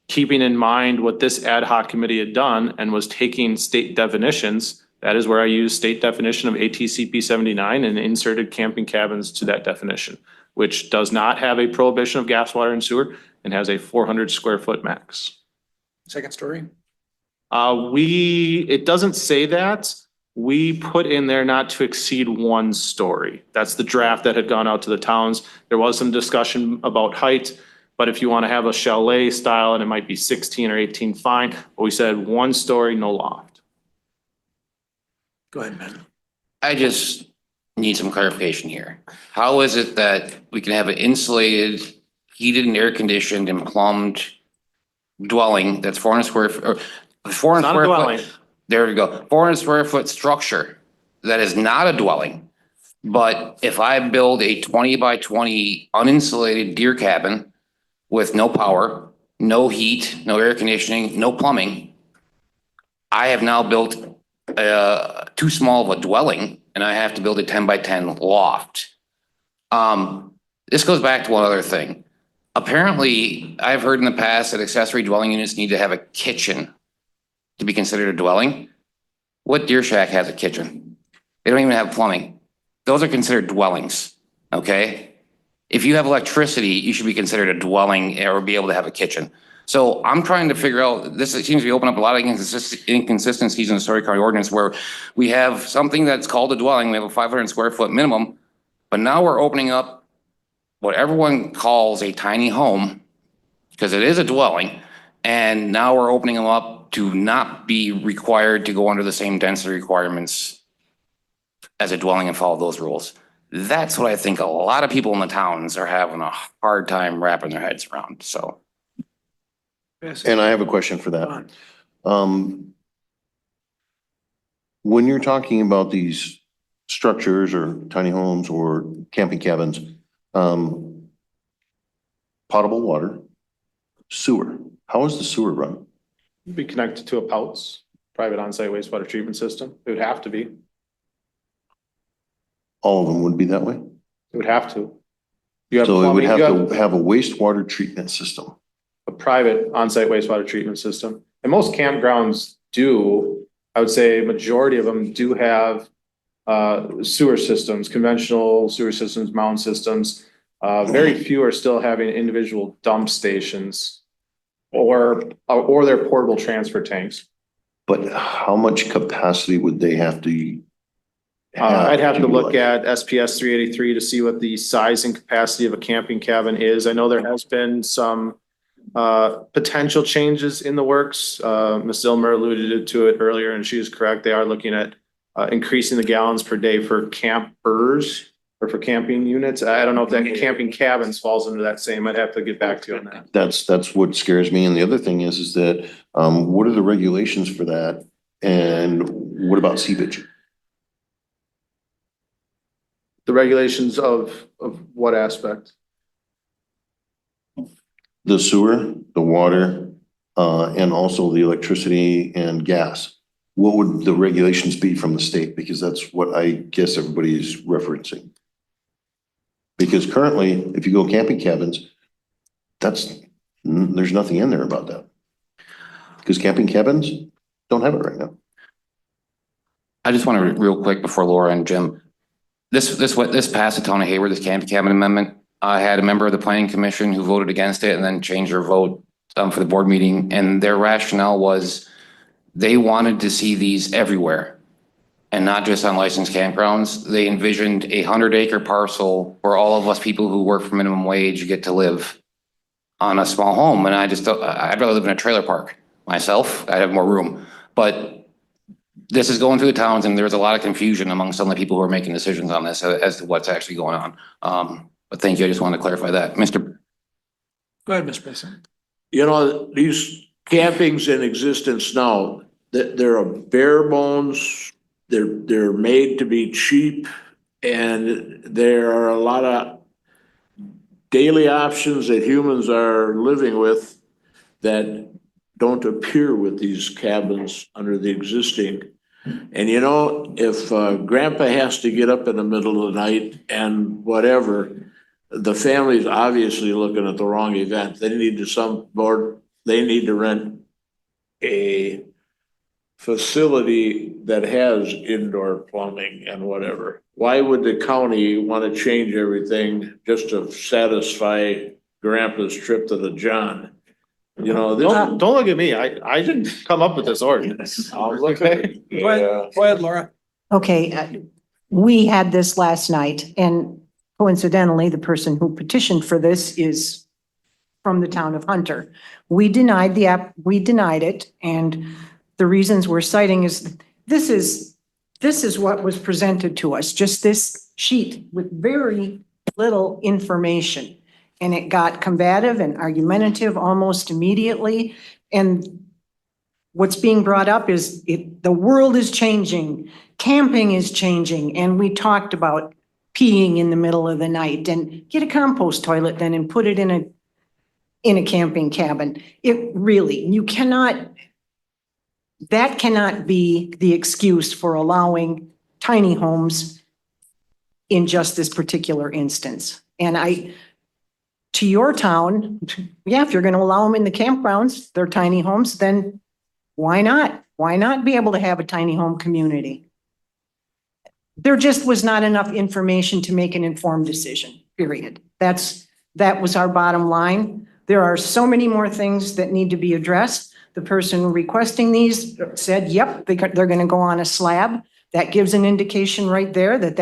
keeping in mind what this ad hoc committee had done and was taking state definitions. That is where I used state definition of ATCP 79 and inserted camping cabins to that definition, which does not have a prohibition of gas, water, and sewer and has a 400 square foot max. Second story? It doesn't say that. We put in there not to exceed 1 story. That's the draft that had gone out to the towns. There was some discussion about height, but if you want to have a chalet style and it might be 16 or 18, fine. But we said 1 story, no loft. Go ahead, Ben. I just need some clarification here. How is it that we can have an insulated, heated and air conditioned and plumbed dwelling that's 400 square, or 400 Not a square dwelling. foot? There we go. 400 square foot structure that is not a dwelling. But if I build a 20 by 20 uninsulated deer cabin with no power, no heat, no air conditioning, no plumbing, I have now built too small of a dwelling, and I have to build a 10 by 10 loft. This goes back to one other thing. Apparently, I've heard in the past that accessory dwelling units need to have a kitchen to be considered a dwelling. What deer shack has a kitchen? They don't even have plumbing. Those are considered dwellings, okay? If you have electricity, you should be considered a dwelling or be able to have a kitchen. So I'm trying to figure out, this seems to be opening up a lot of inconsistencies in the Story County ordinance where we have something that's called a dwelling, we have a 500 square foot minimum, but now we're opening up what everyone calls a tiny home, because it is a dwelling, and now we're opening them up to not be required to go under the same density requirements as a dwelling and follow those rules. That's what I think a lot of people in the towns are having a hard time wrapping their heads around, so. And I have a question for that. When you're talking about these structures or tiny homes or camping cabins, potable water, sewer, how is the sewer run? Be connected to a POUTS, private on-site wastewater treatment system. It would have to be. It All of them would be that way? would have to. You have So it would plumbing, have you to have a wastewater treatment system. a private on-site wastewater treatment system. And most campgrounds do, I would say majority of them do have sewer systems, conventional sewer systems, mound systems. Very few are still having individual dump stations or their portable transfer tanks. But how much capacity would they have to? I'd have to look utilize? at SPS 383 to see what the size and capacity of a camping cabin is. I know there has been some potential changes in the works. Ms. Zillmer alluded to it earlier, and she is correct. They are looking at increasing the gallons per day for campers or for camping units. I don't know if that camping cabins falls into that same. I'd have to get back to you on that. That's what scares me. And the other thing is that, what are the regulations for that? And what about seepage? The regulations of what aspect? The sewer, the water, and also the electricity and gas. What would the regulations be from the state? Because that's what I guess everybody's referencing. Because currently, if you go camping cabins, there's nothing in there about that. Because camping cabins don't have it right now. I just want to real quick before Laura and Jim. This passed the town of Hayward, this camping cabin amendment. I had a member of the planning commission who voted against it and then changed their vote for the board meeting. And their rationale was they wanted to see these everywhere and not just on licensed campgrounds. They envisioned a 100-acre parcel where all of us people who work for minimum wage get to live on a small home. And I'd rather live in a trailer park myself. I'd have more room. But this is going through the towns and there's a lot of confusion among some of the people who are making decisions on this as to what's actually going on. But thank you. I just wanted to clarify that. Mr. Go ahead, Mr. President. You know, these campings in existence now, they're a bare bones, they're made to be cheap, and there are a lot of daily options that humans are living with that don't appear with these cabins under the existing. And you know, if grandpa has to get up in the middle of the night and whatever, the family's obviously looking at the wrong event. They need to rent a facility that has indoor plumbing and whatever. Why would the county want to change everything just to satisfy grandpa's trip to the John? You know, this. Don't look at me. I didn't come up with this ordinance. Okay. Yeah. Go ahead, Laura. Okay, we had this last night, and coincidentally, the person who petitioned for this is from the town of Hunter. We denied it, and the reasons we're citing is this is what was presented to us, just this sheet with very little information. And it got combative and argumentative almost immediately. And what's being brought up is the world is changing, camping is changing, and we talked about peeing in the middle of the night and get a compost toilet then and put it in a camping cabin. That cannot be the excuse for allowing tiny homes in just this particular instance. And to your town, yeah, if you're going to allow them in the campgrounds, they're tiny homes, then why not? Why not be able to have a tiny home community? There just was not enough information to make an informed decision, period. That was our bottom line. There are so many more things that need to be addressed. The person requesting these said, yep, they're going to go on a slab. That gives an indication right there that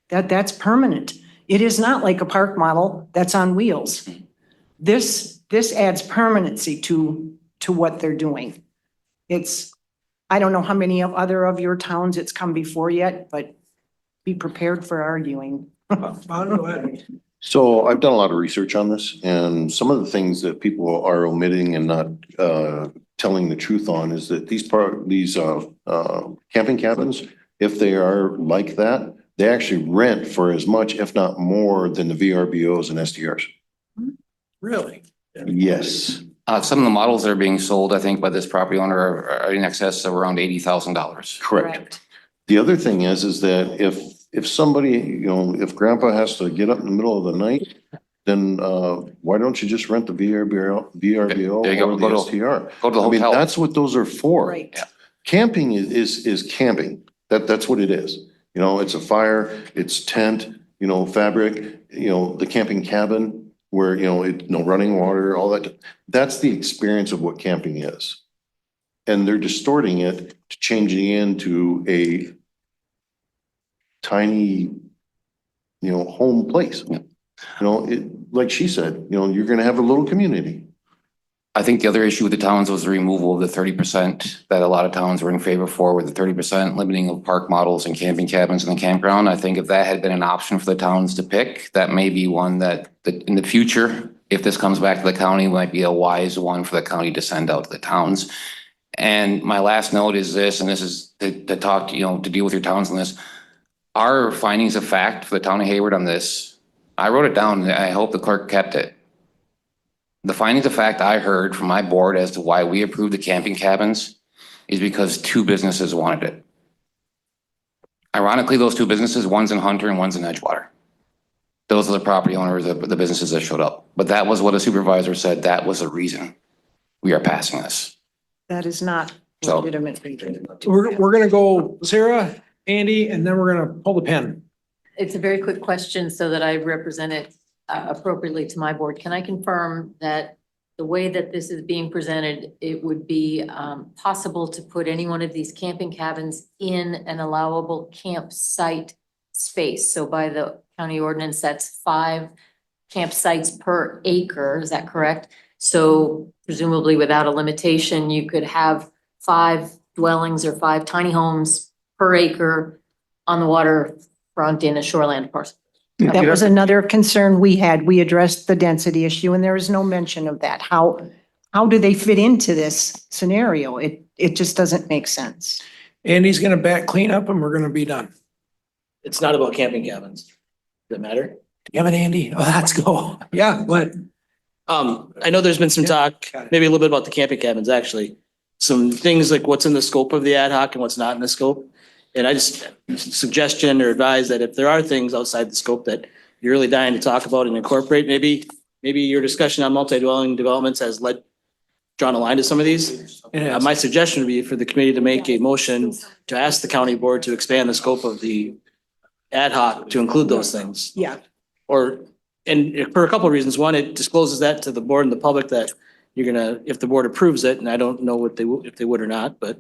that's permanent. It is not like a park model that's on wheels. This adds permanency to what they're doing. I don't know how many other of your towns it's come before yet, but be prepared for arguing. Go ahead. So I've done a lot of research on this, and some of the things that people are omitting and not telling the truth on is that these camping cabins, if they are like that, they actually rent for as much, if not more, than the VRBOs and STRs. Really? Yes. Some of the models that are being sold, I think, by this property owner are in excess of around $80,000. Correct. The other thing is that if somebody, if grandpa has to get up in the middle of the night, then why don't you just rent the VRBO There you go. or the STR? Go to the I mean, hotel. that's what those are for. Right. Camping is camping. That's what it is. It's a fire, it's tent, fabric, the camping cabin where, running water, all that. That's the experience of what camping is. And they're distorting it to changing into a tiny, home place. Like she said, you're gonna have a little community. I think the other issue with the towns was the removal of the 30% that a lot of towns were in favor for, with the 30% limiting of park models and camping cabins in the campground. I think if that had been an option for the towns to pick, that may be one that in the future, if this comes back to the county, might be a wise one for the county to send out to the towns. And my last note is this, and this is to talk, to deal with your towns on this. Our findings of fact for the town of Hayward on this, I wrote it down, and I hope the clerk kept it. The findings of fact I heard from my board as to why we approved the camping cabins is because 2 businesses wanted it. Ironically, those 2 businesses, one's in Hunter and one's in Edgewater. Those are the property owners of the businesses that showed up. But that was what a supervisor said. That was the reason we are passing this. That is not So- legitimate reason. We're gonna go Sarah, Andy, and then we're gonna pull the pin. It's a very quick question so that I represent it appropriately to my board. Can I confirm that the way that this is being presented, it would be possible to put any one of these camping cabins in an allowable campsite space? So by the county ordinance, that's 5 campsites per acre, is that correct? So presumably without a limitation, you could have 5 dwellings or 5 tiny homes per acre on the waterfront in a shoreland parcel. That was another concern we had. We addressed the density issue and there was no mention of that. How do they fit into this scenario? It just doesn't make sense. Andy's gonna back clean up and we're gonna be done. It's not about camping cabins. Does that matter? Damn it, Andy. Oh, let's go. Yeah, but I know there's been some talk, got it. maybe a little bit about the camping cabins, actually. Some things like what's in the scope of the ad hoc and what's not in the scope. And I just suggestion or advise that if there are things outside the scope that you're really dying to talk about and incorporate, maybe your discussion on multi-dwelling developments has drawn a line to some of these. My suggestion would be for the committee to make a motion to ask the county board to expand the scope of the ad hoc to include those things. Yeah. And for a couple of reasons. One, it discloses that to the board and the public that if the board approves it, and I don't know if they would or not, but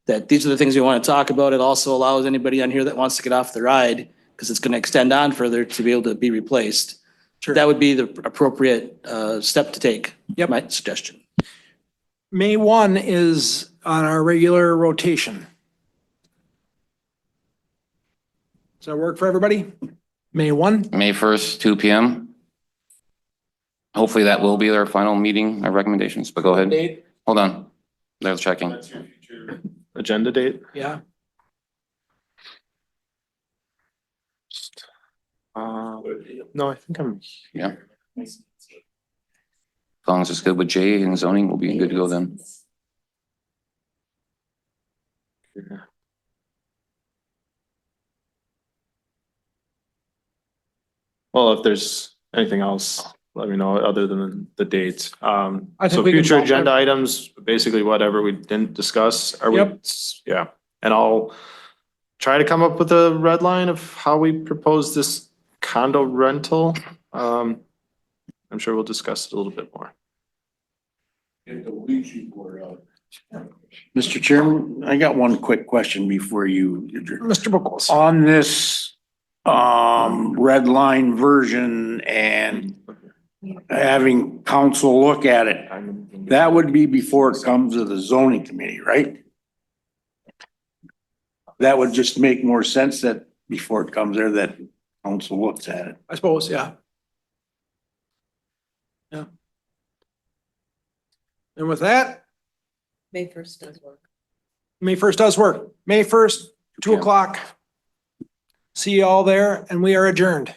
that these are the things we want to talk about. It also allows anybody on here that wants to get off the ride, because it's going to extend on further, to be able to be replaced. Sure. That would be the appropriate step to take. Yep. My suggestion. May 1 is on our regular rotation. Does that work for everybody? May 1? May 1st, 2 PM. Hopefully that will be our final meeting, our recommendations, but go ahead. Hold on. They're checking. That's your future agenda date? Yeah. No, I think I'm. Yeah. As long as it's good with Jay and zoning, we'll be good to go then. Well, if there's anything else, let me know other than the dates. I think So we can future talk- agenda items, basically whatever we didn't discuss, are we? Yep. Yeah, and I'll try to come up with a red line of how we propose this condo rental. I'm sure we'll discuss it a little bit more. Get the Ouija board out. Mr. Chairman, I got one quick question before you. Mr. Buckles. On this red line version and having council look at it, that would be before it comes to the zoning committee, right? That would just make more sense that before it comes there, that council looks at it. I suppose, yeah. Yeah. And with that, May 1st does work. May 1st does work. May 1st, 2 o'clock. See you all there and we are adjourned.